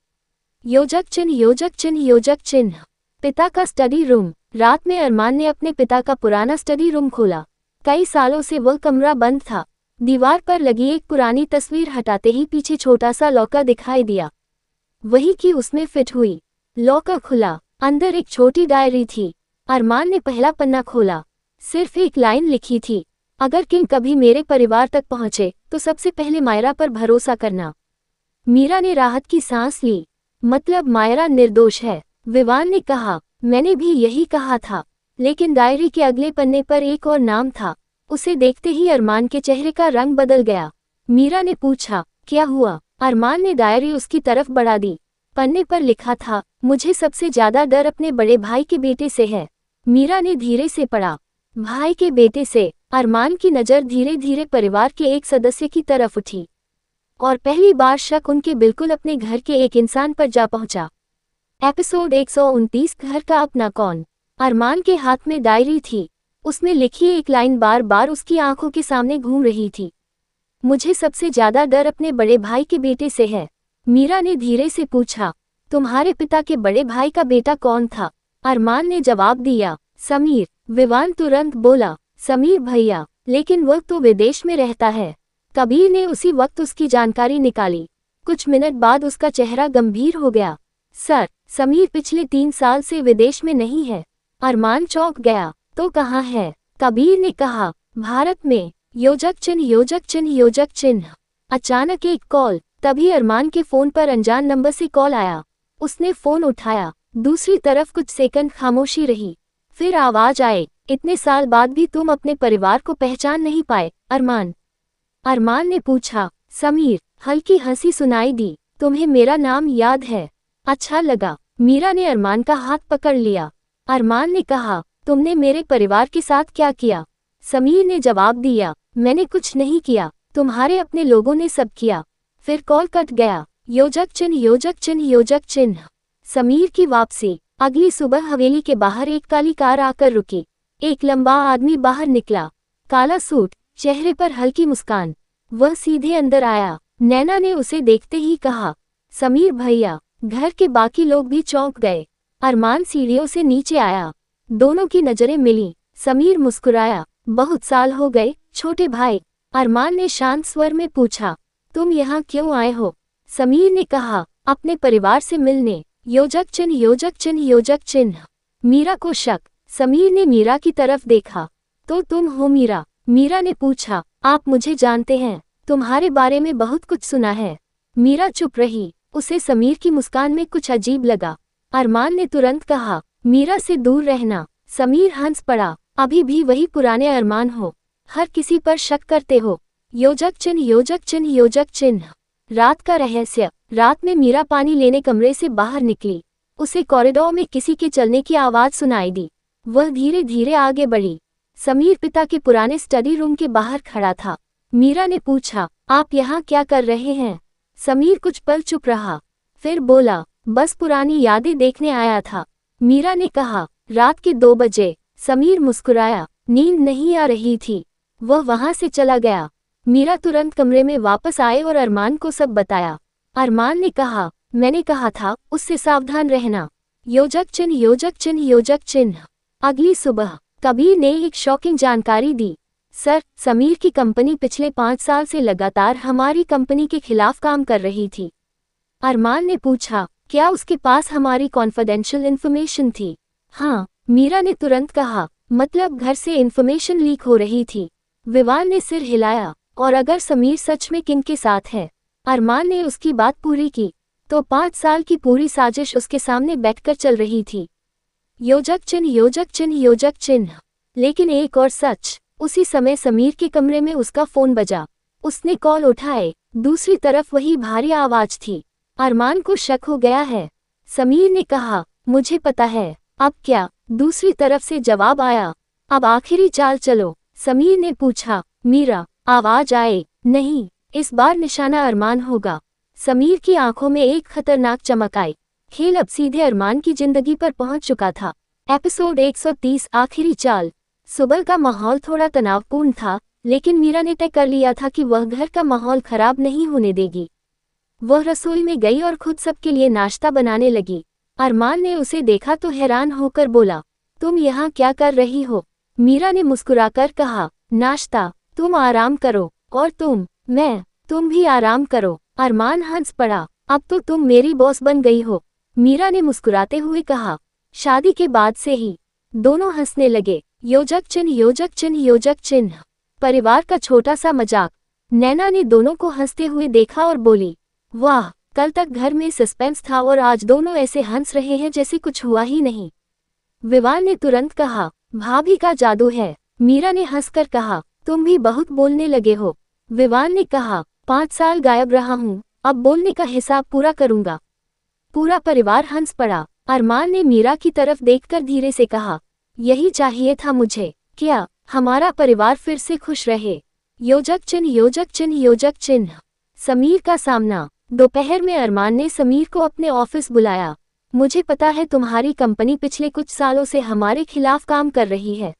योजक चिन्ह, योजक चिन्ह, योजक चिन्ह। पिता का स्टडी रूम। रात में अरमान ने अपने पिता का पुराना स्टडी रूम खोला। कई सालों से वह कमरा बंद था। दीवार पर लगी एक पुरानी तस्वीर हटाते ही पीछे छोटा सा लॉकर दिखाई दिया। वही की उसमें फिट हुई। लॉकर खुला। अंदर एक छोटी डायरी थी। अरमान ने पहला पन्ना खोला। सिर्फ एक लाइन लिखी थी, अगर किंग कभी मेरे परिवार तक पहुंचे तो सबसे पहले मायरा पर भरोसा करना। मीरा ने राहत की सांस ली। मतलब मायरा निर्दोष है। विवान ने कहा, मैंने भी यही कहा था, लेकिन डायरी के अगले पन्ने पर एक और नाम था। उसे देखते ही अरमान के चेहरे का रंग बदल गया। मीरा ने पूछा, क्या हुआ? अरमान ने डायरी उसकी तरफ बढ़ा दी। पन्ने पर लिखा था, मुझे सबसे ज्यादा डर अपने बड़े भाई के बेटे से है। मीरा ने धीरे से पढ़ा, भाई के बेटे से। अरमान की नज़र धीरे धीरे परिवार के एक सदस्य की तरफ उठी, और पहली बार शक उनके बिल्कुल अपने घर के एक इंसान पर जा पहुंचा। एपिसोड 129 घर का अपना कौन। अरमान के हाथ में डायरी थी। उसमें लिखी एक लाइन बार बार उसकी आंखों के सामने घूम रही थी, मुझे सबसे ज्यादा डर अपने बड़े भाई के बेटे से है। मीरा ने धीरे से पूछा, तुम्हारे पिता के बड़े भाई का बेटा कौन था? अरमान ने जवाब दिया, समीर। विवान तुरंत बोला, समीर भैया, लेकिन वह तो विदेश में रहता है। कबीर ने उसी वक्त उसकी जानकारी निकाली। कुछ मिनट बाद उसका चेहरा गंभीर हो गया। सर, समीर पिछले 3 साल से विदेश में नहीं है। अरमान चौंक गया। तो कहाँ है? कबीर ने कहा, भारत में योजक चिन्ह योजक चिन्ह योजक चिन्ह। अचानक एक कॉल, तभी अरमान के फोन पर अनजान नंबर से कॉल आया। उसने फोन उठाया, दूसरी तरफ कुछ सेकंड खामोशी रही, फिर आवाज आए, इतने साल बाद भी तुम अपने परिवार को पहचान नहीं पाए, अरमान। अरमान ने पूछा। समीर। हल्की हंसी सुनाई दी। तुम्हें मेरा नाम याद है? अच्छा लगा। मीरा ने अरमान का हाथ पकड़ लिया। अरमान ने कहा, तुमने मेरे परिवार के साथ क्या किया? समीर ने जवाब दिया, मैंने कुछ नहीं किया, तुम्हारे अपने लोगों ने सब किया। फिर कॉल कट गया। योजक चिन्ह योजक चिन्ह योजक चिन्ह। समीर की वापसी। अगली सुबह हवेली के बाहर एक काली कार आकर रुकी। एक लंबा आदमी बाहर निकला, काला सूट, चेहरे पर हल्की मुस्कान। वह सीधे अंदर आया। नैना ने उसे देखते ही कहा, समीर भैया। घर के बाकी लोग भी चौंक गए। अरमान सीढ़ियों से नीचे आया। दोनों की नजरें मिली। समीर मुस्कुराया, बहुत साल हो गए छोटे भाई। अरमान ने शांत स्वर में पूछा, तुम यहाँ क्यों आए हो? समीर ने कहा, अपने परिवार से मिलने। योजक चिन्ह योजक चिन्ह योजक चिन्ह। मीरा को शक। समीर ने मीरा की तरफ देखा, तो तुम हो मीरा? मीरा ने पूछा, आप मुझे जानते हैं? तुम्हारे बारे में बहुत कुछ सुना है। मीरा चुप रही। उसे समीर की मुस्कान में कुछ अजीब लगा। अरमान ने तुरंत कहा, मीरा से दूर रहना। समीर हंस पड़ा, अभी भी वही पुराने अरमान हो, हर किसी पर शक करते हो। योजक चिन्ह योजक चिन्ह योजक चिन्ह। रात का रहस्य। रात में मीरा पानी लेने कमरे से बाहर निकली। उसे कॉरिडोर में किसी के चलने की आवाज सुनाई दी। वह धीरे धीरे आगे बढ़ी। समीर पिता के पुराने स्टडी रूम के बाहर खड़ा था। मीरा ने पूछा, आप यहाँ क्या कर रहे हैं? समीर कुछ पल चुप रहा, फिर बोला, बस पुरानी यादें देखने आया था। मीरा ने कहा, रात के 2 बजे। समीर मुस्कुराया, नींद नहीं आ रही थी। वह वहां से चला गया। मीरा तुरंत कमरे में वापस आए और अरमान को सब बताया। अरमान ने कहा, मैंने कहा था उससे सावधान रहना। योजक चिन्ह योजक चिन्ह योजक चिन्ह। अगली सुबह कबीर ने एक शॉकिंग जानकारी दी। सर, समीर की कंपनी पिछले 5 साल से लगातार हमारी कंपनी के खिलाफ काम कर रही थी। अरमान ने पूछा, क्या उसके पास हमारी कॉन्फिडेंशियल इन्फॉर्मेशन थी? हाँ, मीरा ने तुरंत कहा, मतलब घर से इन्फॉर्मेशन लीक हो रही थी। विवान ने सिर हिलाया, और अगर समीर सच में किंग के साथ है? अरमान ने उसकी बात पूरी की, तो 5 साल की पूरी साजिश उसके सामने बैठकर चल रही थी। योजक चिन्ह योजक चिन्ह योजक चिन्ह। लेकिन एक और सच। उसी समय समीर के कमरे में उसका फोन बजा। उसने कॉल उठाए, दूसरी तरफ वही भारी आवाज थी। अरमान को शक हो गया है। समीर ने कहा, मुझे पता है। अब क्या? दूसरी तरफ से जवाब आया, अब आखिरी चाल चलो। समीर ने पूछा, मीरा? आवाज आए, नहीं, इस बार निशाना अरमान होगा। समीर की आंखों में एक खतरनाक चमक आई। खेल अब सीधे अरमान की जिंदगी पर पहुंच चुका था। एपिसोड 130, आखिरी चाल। सुबह का माहौल थोड़ा तनावपूर्ण था, लेकिन मीरा ने तय कर लिया था कि वह घर का माहौल खराब नहीं होने देगी। वह रसोई में गई और खुद सबके लिए नाश्ता बनाने लगी। अरमान ने उसे देखा तो हैरान होकर बोला, तुम यहाँ क्या कर रही हो? मीरा ने मुस्कुराकर कहा, नाश्ता। तुम आराम करो। और तुम भी आराम करो। अरमान हंस पड़ा, अब तो तुम मेरी बॉस बन गई हो। मीरा ने मुस्कुराते हुए कहा, शादी के बाद से ही। दोनों हंसने लगे। योजक चिन्ह योजक चिन्ह योजक चिन्ह। परिवार का छोटा सा मजाक। नैना ने दोनों को हंसते हुए देखा और बोली, वाह, कल तक घर में सस्पेंस था और आज दोनों ऐसे हंस रहे हैं जैसे कुछ हुआ ही नहीं। विवान ने तुरंत कहा, भाभी का जादू है। मीरा ने हंसकर कहा, तुम भी बहुत बोलने लगे हो। विवान ने कहा, 5 साल गायब रहा हूँ, अब बोलने का हिसाब पूरा करूंगा। पूरा परिवार हंस पड़ा। अरमान ने मीरा की तरफ देखकर धीरे से कहा, यही चाहिए था मुझे। क्या हमारा परिवार फिर से खुश रहे? योजक चिन्ह योजक चिन्ह योजक चिन्ह। समीर का सामना। दोपहर में अरमान ने समीर को अपने ऑफिस बुलाया। मुझे पता है तुम्हारी कंपनी पिछले कुछ सालों से हमारे खिलाफ काम कर रही है।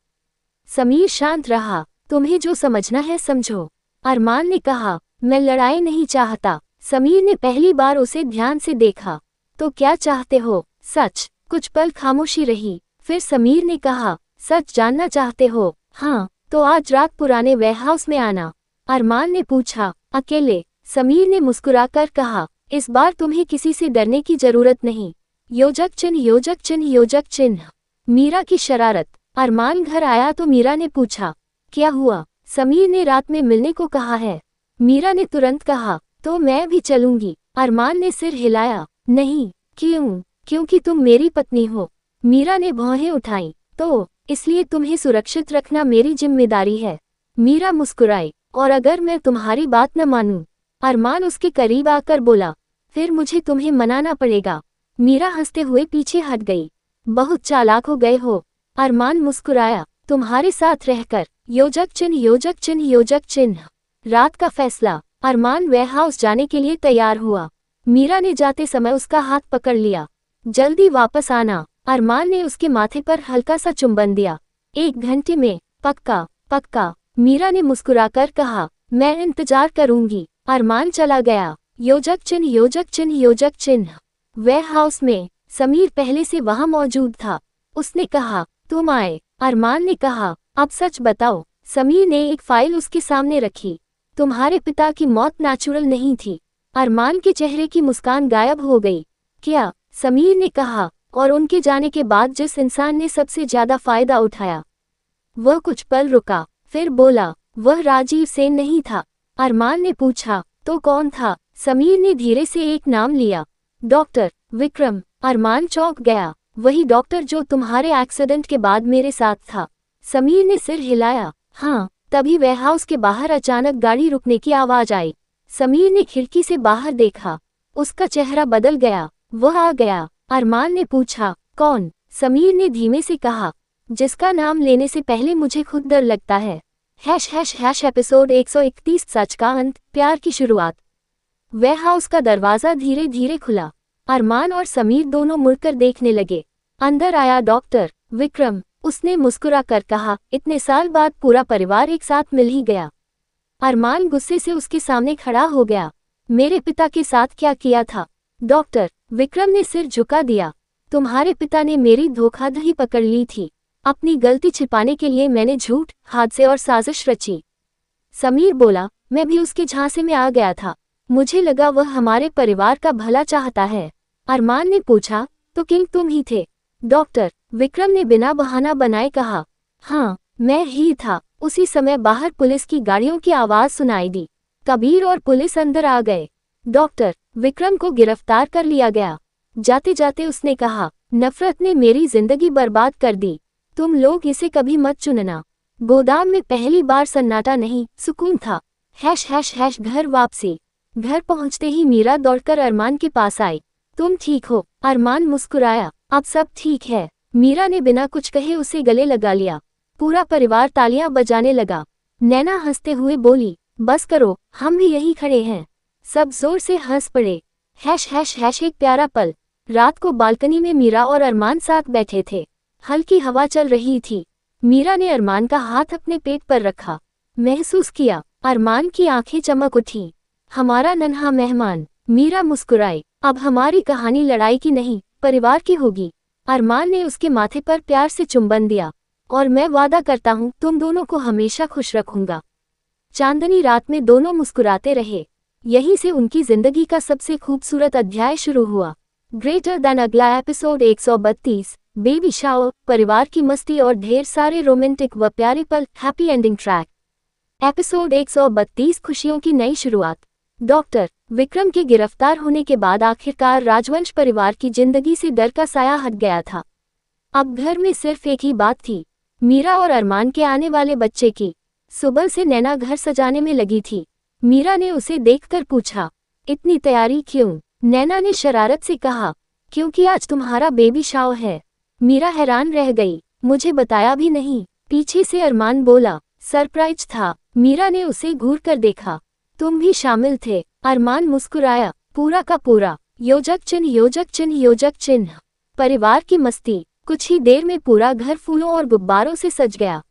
समीर शांत रहा। तुम्हें जो समझना है समझो। अरमान ने कहा, मैं लड़ाई नहीं चाहता। समीर ने पहली बार उसे ध्यान से देखा। तो क्या चाहते हो? सच। कुछ पल खामोशी रही, फिर समीर ने कहा, सच जानना चाहते हो? हाँ, तो आज रात पुराने वेयरहाउस में आना। अरमान ने पूछा, अकेले? समीर ने मुस्कुराकर कहा, इस बार तुम्हें किसी से डरने की जरूरत नहीं। योजक चिन्ह योजक चिन्ह योजक चिन्ह। मीरा की शरारत। अरमान घर आया तो मीरा ने पूछा, क्या हुआ? समीर ने रात में मिलने को कहा है। मीरा ने तुरंत कहा, तो मैं भी चलूंगी। अरमान ने सिर हिलाया, नहीं। क्यों? क्योंकि तुम मेरी पत्नी हो। मीरा ने भौहें उठाई। तो इसलिए तुम्हें सुरक्षित रखना मेरी जिम्मेदारी है। मीरा मुस्कुराई, और अगर मैं तुम्हारी बात न मानूं? अरमान उसके करीब आकर बोला, फिर मुझे तुम्हें मनाना पड़ेगा। मीरा हंसते हुए पीछे हट गई। बहुत चालाक हो गए हो। अरमान मुस्कुराया, तुम्हारे साथ रहकर। योजक चिन्ह योजक चिन्ह योजक चिन्ह। रात का फैसला। अरमान वेयरहाउस जाने के लिए तैयार हुआ। मीरा ने जाते समय उसका हाथ पकड़ लिया। जल्दी वापस आना। अरमान ने उसके माथे पर हल्का सा चुंबन दिया। 1 घंटे में। पक्का पक्का, मीरा ने मुस्कुराकर कहा, मैं इंतजार करूंगी। अरमान चला गया। योजक चिन्ह योजक चिन्ह योजक चिन्ह। वेयरहाउस में समीर पहले से वहां मौजूद था। उसने कहा, तुम आए? अरमान ने कहा, अब सच बताओ। समीर ने एक फाइल उसके सामने रखी। तुम्हारे पिता की मौत नेचुरल नहीं थी। अरमान के चेहरे की मुस्कान गायब हो गई। क्या? समीर ने कहा, और उनके जाने के बाद जिस इंसान ने सबसे ज्यादा फायदा उठाया। वह कुछ पल रुका, फिर बोला, वह राजीव सेन नहीं था। अरमान ने पूछा, तो कौन था? समीर ने धीरे से एक नाम लिया, डॉक्टर विक्रम। अरमान चौंक गया, वही डॉक्टर जो तुम्हारे एक्सीडेंट के बाद मेरे साथ था। समीर ने सिर हिलाया, हाँ। तभी वेयरहाउस के बाहर अचानक गाड़ी रुकने की आवाज आई। समीर ने खिड़की से बाहर देखा। उसका चेहरा बदल गया। वह आ गया। अरमान ने पूछा, कौन? समीर ने धीमे से कहा, जिसका नाम लेने से पहले मुझे खुद डर लगता है। # एपिसोड 131 सच का अंत, प्यार की शुरुआत। वेयरहाउस का दरवाजा धीरे धीरे खुला। अरमान और समीर दोनों मुड़कर देखने लगे। अंदर आया डॉक्टर विक्रम। उसने मुस्कुराकर कहा, इतने साल बाद पूरा परिवार एक साथ मिल ही गया। अरमान गुस्से से उसके सामने खड़ा हो गया। मेरे पिता के साथ क्या किया था? डॉक्टर विक्रम ने सिर झुका दिया। तुम्हारे पिता ने मेरी धोखाधड़ी पकड़ ली थी। अपनी गलती छिपाने के लिए मैंने झूठ, हादसे और साजिश रची। समीर बोला, मैं भी उसके झांसे में आ गया था। मुझे लगा वह हमारे परिवार का भला चाहता है। अरमान ने पूछा, तो किंग तुम ही थे? डॉक्टर विक्रम ने बिना बहाना बनाए कहा, हाँ, मैं ही था। उसी समय बाहर पुलिस की गाड़ियों की आवाज सुनाई दी। कबीर और पुलिस अंदर आ गए। डॉक्टर विक्रम को गिरफ्तार कर लिया गया। जाते जाते उसने कहा, नफरत ने मेरी जिंदगी बर्बाद कर दी। तुम लोग इसे कभी मत चुनना। गोदाम में पहली बार सन्नाटा नहीं, सुकून था। # घर वापसी। घर पहुंचते ही मीरा दौड़कर अरमान के पास आई। तुम ठीक हो? अरमान मुस्कुराया, अब सब ठीक है। मीरा ने बिना कुछ कहे उसे गले लगा लिया। पूरा परिवार तालियां बजाने लगा। नैना हंसते हुए बोली, बस करो, हम भी यहीं खड़े हैं। सब जोर से हंस पड़े। # एक प्यारा पल। रात को बालकनी में मीरा और अरमान साथ बैठे थे। हल्की हवा चल रही थी। मीरा ने अरमान का हाथ अपने पेट पर रखा। महसूस किया, अरमान की आंखें चमक उठी। हमारा नन्हा मेहमान। मीरा मुस्कुराई, अब हमारी कहानी लड़ाई की नहीं, परिवार की होगी। अरमान ने उसके माथे पर प्यार से चुंबन दिया। और मैं वादा करता हूँ तुम दोनों को हमेशा खुश रखूंगा। चांदनी रात में दोनों मुस्कुराते रहे। यहीं से उनकी जिंदगी का सबसे खूबसूरत अध्याय शुरू हुआ। ग्रेटर देन अगला एपिसोड 132, बेबी शावर, परिवार की मस्ती और ढेर सारे रोमांटिक व प्यारे पल, हैप्पी एंडिंग ट्रैक। एपिसोड 132, खुशियों की नई शुरुआत। डॉक्टर विक्रम के गिरफ्तार होने के बाद आखिरकार राजवंश परिवार की जिंदगी से डर का साया हट गया था। अब घर में सिर्फ एक ही बात थी, मीरा और अरमान के आने वाले बच्चे की। सुबह से नैना घर सजाने में लगी थी। मीरा ने उसे देखकर पूछा, इतनी तैयारी क्यों? नैना ने शरारत से कहा, क्योंकि आज तुम्हारा बेबी शावर है। मीरा हैरान रह गई, मुझे बताया भी नहीं। पीछे से अरमान बोला, सरप्राइज था। मीरा ने उसे घूर कर देखा, तुम भी शामिल थे। अरमान मुस्कुराया, पूरा का पूरा। योजक चिन्ह योजक चिन्ह योजक चिन्ह। परिवार की मस्ती। कुछ ही देर में पूरा घर फूलों और गुब्बारों से सज गया।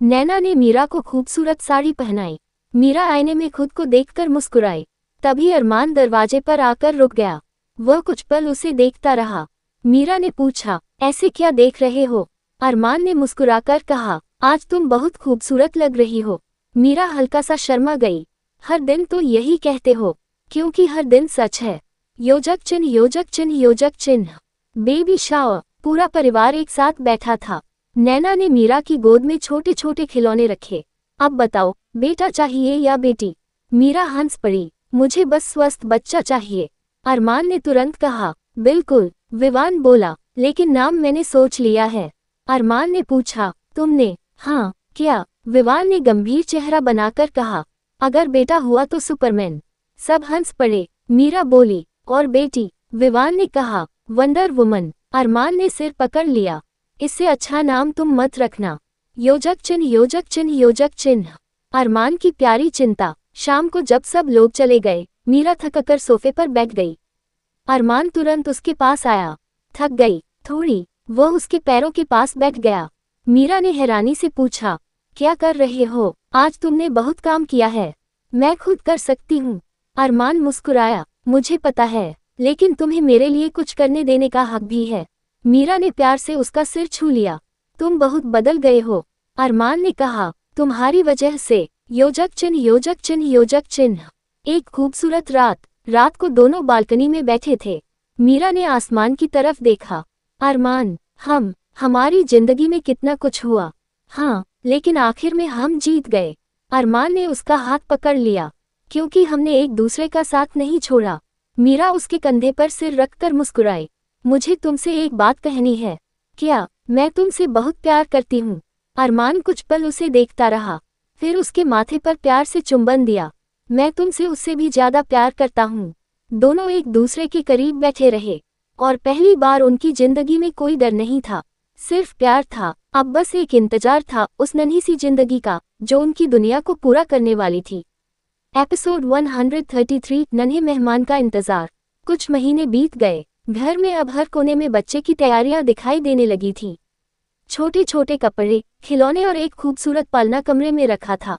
नैना ने मीरा को खूबसूरत साड़ी पहनाई। मीरा आईने में खुद को देखकर मुस्कुराई। तभी अरमान दरवाजे पर आकर रुक गया। वह कुछ पल उसे देखता रहा। मीरा ने पूछा, ऐसे क्या देख रहे हो? अरमान ने मुस्कुराकर कहा, आज तुम बहुत खूबसूरत लग रही हो। मीरा हल्का सा शर्मा गई। हर दिन तो यही कहते हो, क्योंकि हर दिन सच है। योजक चिन्ह योजक चिन्ह योजक चिन्ह। Baby shower. पूरा परिवार एक साथ बैठा था। नैना ने मीरा की गोद में छोटे छोटे खिलौने रखे। अब बताओ, बेटा चाहिए या बेटी? मीरा हंस पड़ी। मुझे बस स्वस्थ बच्चा चाहिए। अरमान ने तुरंत कहा। बिल्कुल, विवान बोला, लेकिन नाम मैंने सोच लिया है। अरमान ने पूछा, तुमने? हाँ, क्या? विवान ने गंभीर चेहरा बनाकर कहा। अगर बेटा हुआ तो सुपरमैन। सब हंस पड़े। मीरा बोली, और बेटी? विवान ने कहा, वंडर वुमन। अरमान ने सिर पकड़ लिया। इससे अच्छा नाम तुम मत रखना। योजक चिन्ह योजक चिन्ह योजक चिन्ह। अरमान की प्यारी चिंता। शाम को जब सब लोग चले गए, मीरा थककर सोफे पर बैठ गई। अरमान तुरंत उसके पास आया। थक गई थोड़ी, वह उसके पैरों के पास बैठ गया। मीरा ने हैरानी से पूछा, क्या कर रहे हो? आज तुमने बहुत काम किया है। मैं खुद कर सकती हूँ। अरमान मुस्कुराया। मुझे पता है, लेकिन तुम्हें मेरे लिए कुछ करने देने का हक भी है। मीरा ने प्यार से उसका सिर छू लिया। तुम बहुत बदल गए हो, अरमान ने कहा। तुम्हारी वजह से। योजक चिन्ह योजक चिन्ह योजक चिन्ह। एक खूबसूरत रात को दोनों बालकनी में बैठे थे। मीरा ने आसमान की तरफ देखा। अरमान, हमारी जिंदगी में कितना कुछ हुआ। हाँ, लेकिन आखिर में हम जीत गए। अरमान ने उसका हाथ पकड़ लिया। क्योंकि हमने एक दूसरे का साथ नहीं छोड़ा। मीरा उसके कंधे पर सिर रखकर मुस्कुराई। मुझे तुमसे एक बात कहनी है। क्या? मैं तुमसे बहुत प्यार करती हूँ। अरमान कुछ पल उसे देखता रहा, फिर उसके माथे पर प्यार से चुंबन दिया। मैं तुमसे उससे भी ज्यादा प्यार करता हूँ। दोनों एक दूसरे के करीब बैठे रहे, और पहली बार उनकी जिंदगी में कोई डर नहीं था, सिर्फ प्यार था। अब बस एक इंतजार था उस नन्ही सी जिंदगी का, जो उनकी दुनिया को पूरा करने वाली थी। एपिसोड 133, नन्हे मेहमान का इंतजार। कुछ महीने बीत गए। घर में अब हर कोने में बच्चे की तैयारियां दिखाई देने लगी थीं। छोटे छोटे कपड़े, खिलौने और एक खूबसूरत पालना कमरे में रखा था।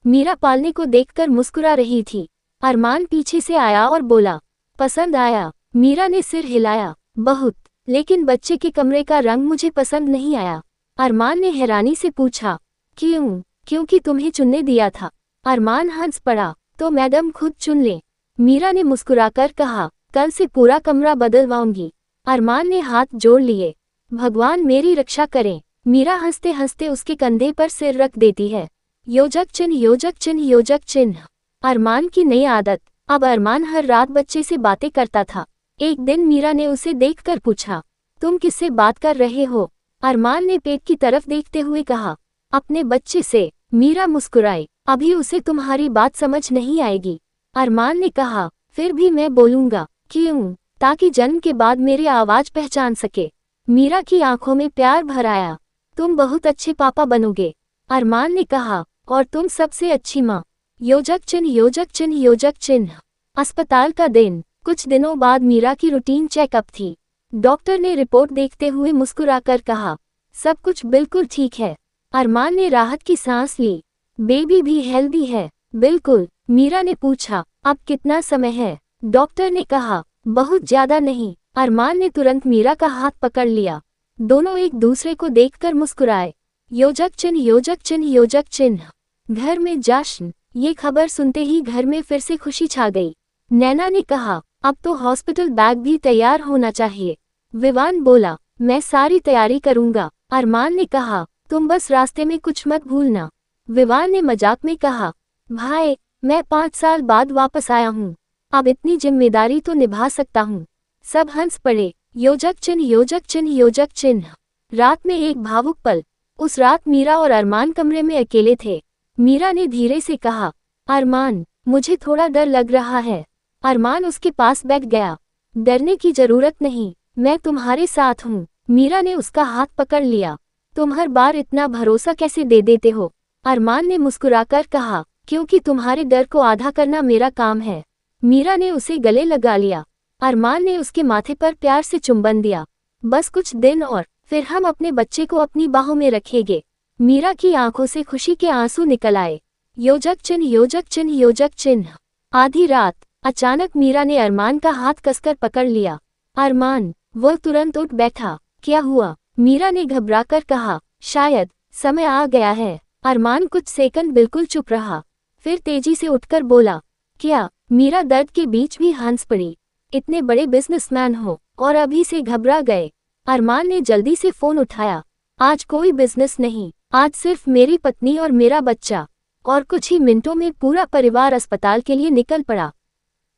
मीरा पालने को देखकर मुस्कुरा रही थी। अरमान पीछे से आया और बोला, पसंद आया? मीरा ने सिर हिलाया। बहुत, लेकिन बच्चे के कमरे का रंग मुझे पसंद नहीं आया। अरमान ने हैरानी से पूछा, क्यों? क्योंकि तुम्हें चुनने दिया था। अरमान हंस पड़ा। तो मैडम खुद चुन ले। मीरा ने मुस्कुराकर कहा, कल से पूरा कमरा बदलवाऊंगी। अरमान ने हाथ जोड़ लिए। भगवान मेरी रक्षा करें। मीरा हंसते हंसते उसके कंधे पर सिर रख देती है। योजक चिन्ह योजक चिन्ह योजक चिन्ह। अरमान की नई आदत। अब अरमान हर रात बच्चे से बातें करता था। एक दिन मीरा ने उसे देखकर पूछा, तुम किससे बात कर रहे हो? अरमान ने पेट की तरफ देखते हुए कहा, अपने बच्चे से। मीरा मुस्कुराई। अभी उसे तुम्हारी बात समझ नहीं आएगी। अरमान ने कहा, फिर भी मैं बोलूंगा। क्यों? ताकि जन्म के बाद मेरी आवाज पहचान सके। मीरा की आंखों में प्यार भर आया। तुम बहुत अच्छे पापा बनोगे। अरमान ने कहा, और तुम सबसे अच्छी माँ। योजक चिन्ह योजक चिन्ह योजक चिन्ह। अस्पताल का दिन। कुछ दिनों बाद मीरा की रूटीन चेकअप थी। डॉक्टर ने रिपोर्ट देखते हुए मुस्कुराकर कहा, सब कुछ बिल्कुल ठीक है। अरमान ने राहत की सांस ली। बेबी भी हेल्दी है? बिल्कुल। मीरा ने पूछा, अब कितना समय है? डॉक्टर ने कहा, बहुत ज्यादा नहीं। अरमान ने तुरंत मीरा का हाथ पकड़ लिया। दोनों एक दूसरे को देखकर मुस्कुराए। योजक चिन्ह योजक चिन्ह योजक चिन्ह। घर में जश्न। ये खबर सुनते ही घर में फिर से खुशी छा गई। नैना ने कहा, अब तो हॉस्पिटल बैग भी तैयार होना चाहिए। विवान बोला, मैं सारी तैयारी करूंगा। अरमान ने कहा, तुम बस रास्ते में कुछ मत भूलना। विवान ने मजाक में कहा, भाई, मैं 5 साल बाद वापस आया हूँ, अब इतनी जिम्मेदारी तो निभा सकता हूँ। सब हंस पड़े। योजक चिन्ह योजक चिन्ह योजक चिन्ह। रात में एक भावुक पल। उस रात मीरा और अरमान कमरे में अकेले थे। मीरा ने धीरे से कहा, अरमान, मुझे थोड़ा डर लग रहा है। अरमान उसके पास बैठ गया। डरने की जरूरत नहीं, मैं तुम्हारे साथ हूँ। मीरा ने उसका हाथ पकड़ लिया। तुम हर बार इतना भरोसा कैसे दे देते हो? अरमान ने मुस्कुराकर कहा, क्योंकि तुम्हारे डर को आधा करना मेरा काम है। मीरा ने उसे गले लगा लिया। अरमान ने उसके माथे पर प्यार से चुंबन दिया। बस कुछ दिन और, फिर हम अपने बच्चे को अपनी बाहों में रखेंगे। मीरा की आंखों से खुशी के आंसू निकल आए। योजक चिन्ह योजक चिन्ह योजक चिन्ह। आधी रात। अचानक मीरा ने अरमान का हाथ कसकर पकड़ लिया। अरमान। वह तुरंत उठ बैठा। क्या हुआ? मीरा ने घबराकर कहा, शायद समय आ गया है। अरमान कुछ सेकंड बिल्कुल चुप रहा, फिर तेजी से उठकर बोला, क्या? मीरा दर्द के बीच भी हंस पड़ी। इतने बड़े बिजनेसमैन हो और अभी से घबरा गए। अरमान ने जल्दी से फोन उठाया। आज कोई बिजनेस नहीं, आज सिर्फ मेरी पत्नी और मेरा बच्चा, और कुछ ही मिनटों में पूरा परिवार अस्पताल के लिए निकल पड़ा।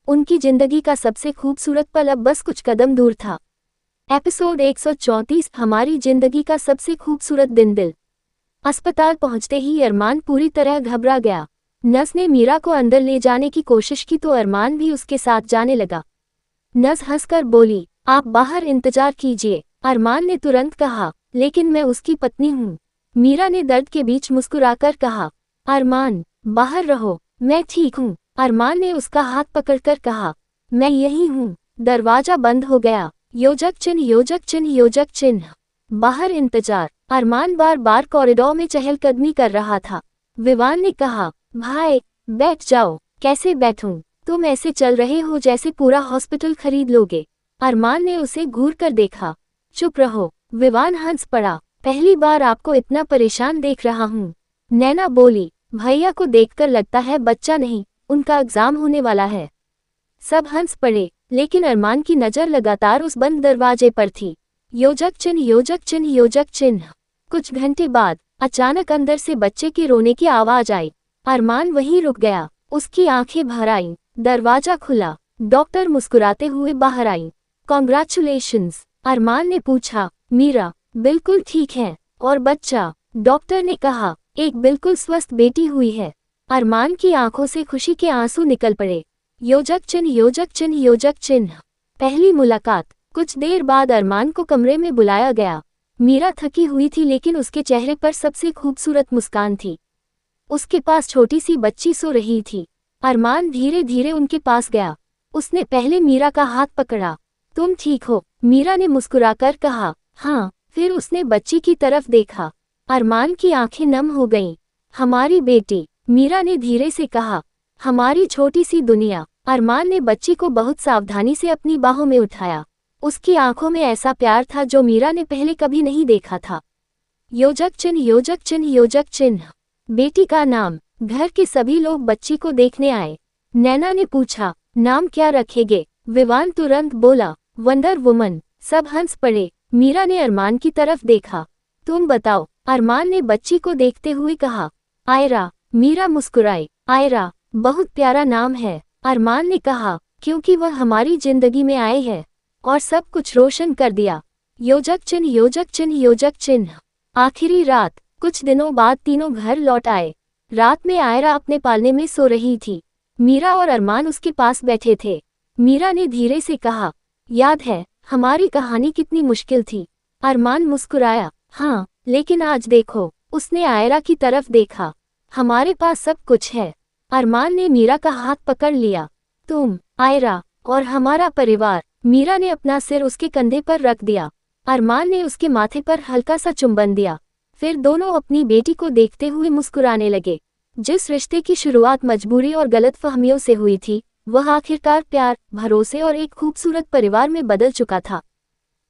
उनकी जिंदगी का सबसे खूबसूरत पल अब बस कुछ कदम दूर था। एपिसोड 134, हमारी जिंदगी का सबसे खूबसूरत दिन। दिल। अस्पताल पहुंचते ही अरमान पूरी तरह घबरा गया। नर्स ने मीरा को अंदर ले जाने की कोशिश की तो अरमान भी उसके साथ जाने लगा। नर्स हंसकर बोली, आप बाहर इंतजार कीजिए। अरमान ने तुरंत कहा, लेकिन मैं उसकी पत्नी हूँ। मीरा ने दर्द के बीच मुस्कुराकर कहा, अरमान बाहर रहो, मैं ठीक हूँ। अरमान ने उसका हाथ पकड़कर कहा, मैं यही हूँ। दरवाजा बंद हो गया। योजक चिन्ह योजक चिन्ह योजक चिन्ह। बाहर इंतजार। अरमान बार बार कॉरिडोर में चहलकदमी कर रहा था। विवान ने कहा, भाई बैठ जाओ। कैसे बैठूं? तुम ऐसे चल रहे हो जैसे पूरा हॉस्पिटल खरीद लोगे। अरमान ने उसे घूर कर देखा। चुप रहो। विवान हंस पड़ा, पहली बार आपको इतना परेशान देख रहा हूँ। नैना बोली, भैया को देखकर लगता है बच्चा नहीं, उनका एग्जाम होने वाला है। सब हंस पड़े, लेकिन अरमान की नज़र लगातार उस बंद दरवाजे पर थी। योजक चिन्ह योजक चिन्ह योजक चिन्ह। कुछ घंटे बाद अचानक अंदर से बच्चे के रोने की आवाज आई। अरमान वहीं रुक गया, उसकी आंखें भर आईं। दरवाजा खुला, डॉक्टर मुस्कुराते हुए बाहर आई। कॉन्ग्रेचुलेशंस। अरमान ने पूछा, मीरा बिल्कुल ठीक है, और बच्चा? डॉक्टर ने कहा, एक बिल्कुल स्वस्थ बेटी हुई है। अरमान की आंखों से खुशी के आंसू निकल पड़े। योजक चिन्ह योजक चिन्ह योजक चिन्ह। पहली मुलाकात। कुछ देर बाद अरमान को कमरे में बुलाया गया। मीरा थकी हुई थी, लेकिन उसके चेहरे पर सबसे खूबसूरत मुस्कान थी। उसके पास छोटी सी बच्ची सो रही थी। अरमान धीरे धीरे उनके पास गया। उसने पहले मीरा का हाथ पकड़ा। तुम ठीक हो? मीरा ने मुस्कुराकर कहा, हाँ। फिर उसने बच्ची की तरफ देखा। अरमान की आंखें नम हो गईं। हमारी बेटी, मीरा ने धीरे से कहा, हमारी छोटी सी दुनिया। अरमान ने बच्ची को बहुत सावधानी से अपनी बाहों में उठाया। उसकी आंखों में ऐसा प्यार था जो मीरा ने पहले कभी नहीं देखा था। योजक चिन्ह योजक चिन्ह योजक चिन्ह। बेटी का नाम। घर के सभी लोग बच्ची को देखने आए। नैना ने पूछा, नाम क्या रखेंगे? विवान तुरंत बोला, वंडर वुमन। सब हंस पड़े। मीरा ने अरमान की तरफ देखा। तुम बताओ? अरमान ने बच्ची को देखते हुए कहा, आयरा। मीरा मुस्कुराई। आयरा बहुत प्यारा नाम है। अरमान ने कहा, क्योंकि वह हमारी जिंदगी में आए हैं और सब कुछ रोशन कर दिया। योजक चिन्ह योजक चिन्ह योजक चिन्ह। आखिरी रात। कुछ दिनों बाद तीनों घर लौट आए। रात में आयरा अपने पालने में सो रही थी। मीरा और अरमान उसके पास बैठे थे। मीरा ने धीरे से कहा, याद है हमारी कहानी कितनी मुश्किल थी? अरमान मुस्कुराया, हाँ, लेकिन आज देखो। उसने आयरा की तरफ देखा। हमारे पास सब कुछ है। अरमान ने मीरा का हाथ पकड़ लिया। तुम, आयरा, और हमारा परिवार। मीरा ने अपना सिर उसके कंधे पर रख दिया। अरमान ने उसके माथे पर हल्का सा चुंबन दिया। फिर दोनों अपनी बेटी को देखते हुए मुस्कुराने लगे। जिस रिश्ते की शुरुआत मजबूरी और गलतफहमियों से हुई थी, वह आखिरकार प्यार, भरोसे और एक खूबसूरत परिवार में बदल चुका था।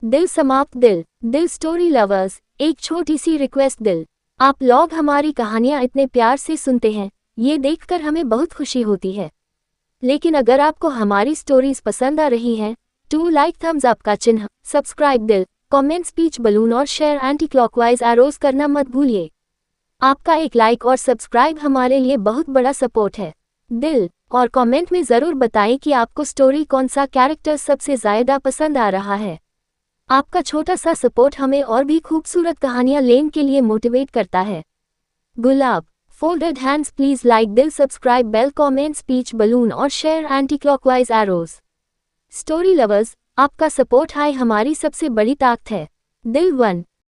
दिल समाप्त। दिल स्टोरी लवर्स, एक छोटी सी रिक्वेस्ट। दिल, आप लोग हमारी कहानियां इतने प्यार से सुनते हैं, ये देखकर हमें बहुत खुशी होती है। लेकिन अगर आपको हमारी स्टोरीज पसंद आ रही हैं, टू लाइक, थम्स अप का चिन्ह, सब्सक्राइब, दिल, कमेंट, स्पीच बलून और शेयर एंटी क्लॉकवाइज एरोज करना मत भूलिए। आपका एक लाइक और सब्सक्राइब हमारे लिए बहुत बड़ा सपोर्ट है। दिल, और कमेंट में ज़रूर बताएं कि आपको स्टोरी कौन सा कैरेक्टर सबसे ज़्यादा पसंद आ रहा है। आपका छोटा सा सपोर्ट हमें और भी खूबसूरत कहानियां लेने के लिए मोटिवेट करता है। गुलाब, फोल्डेड हैंड्स, प्लीज लाइक, दिल, subscribe, bell, comment, speech balloon और share anti clockwise arrows. Story lovers, आपका सपोर्ट है हमारी सबसे बड़ी ताकत है। दिल 1,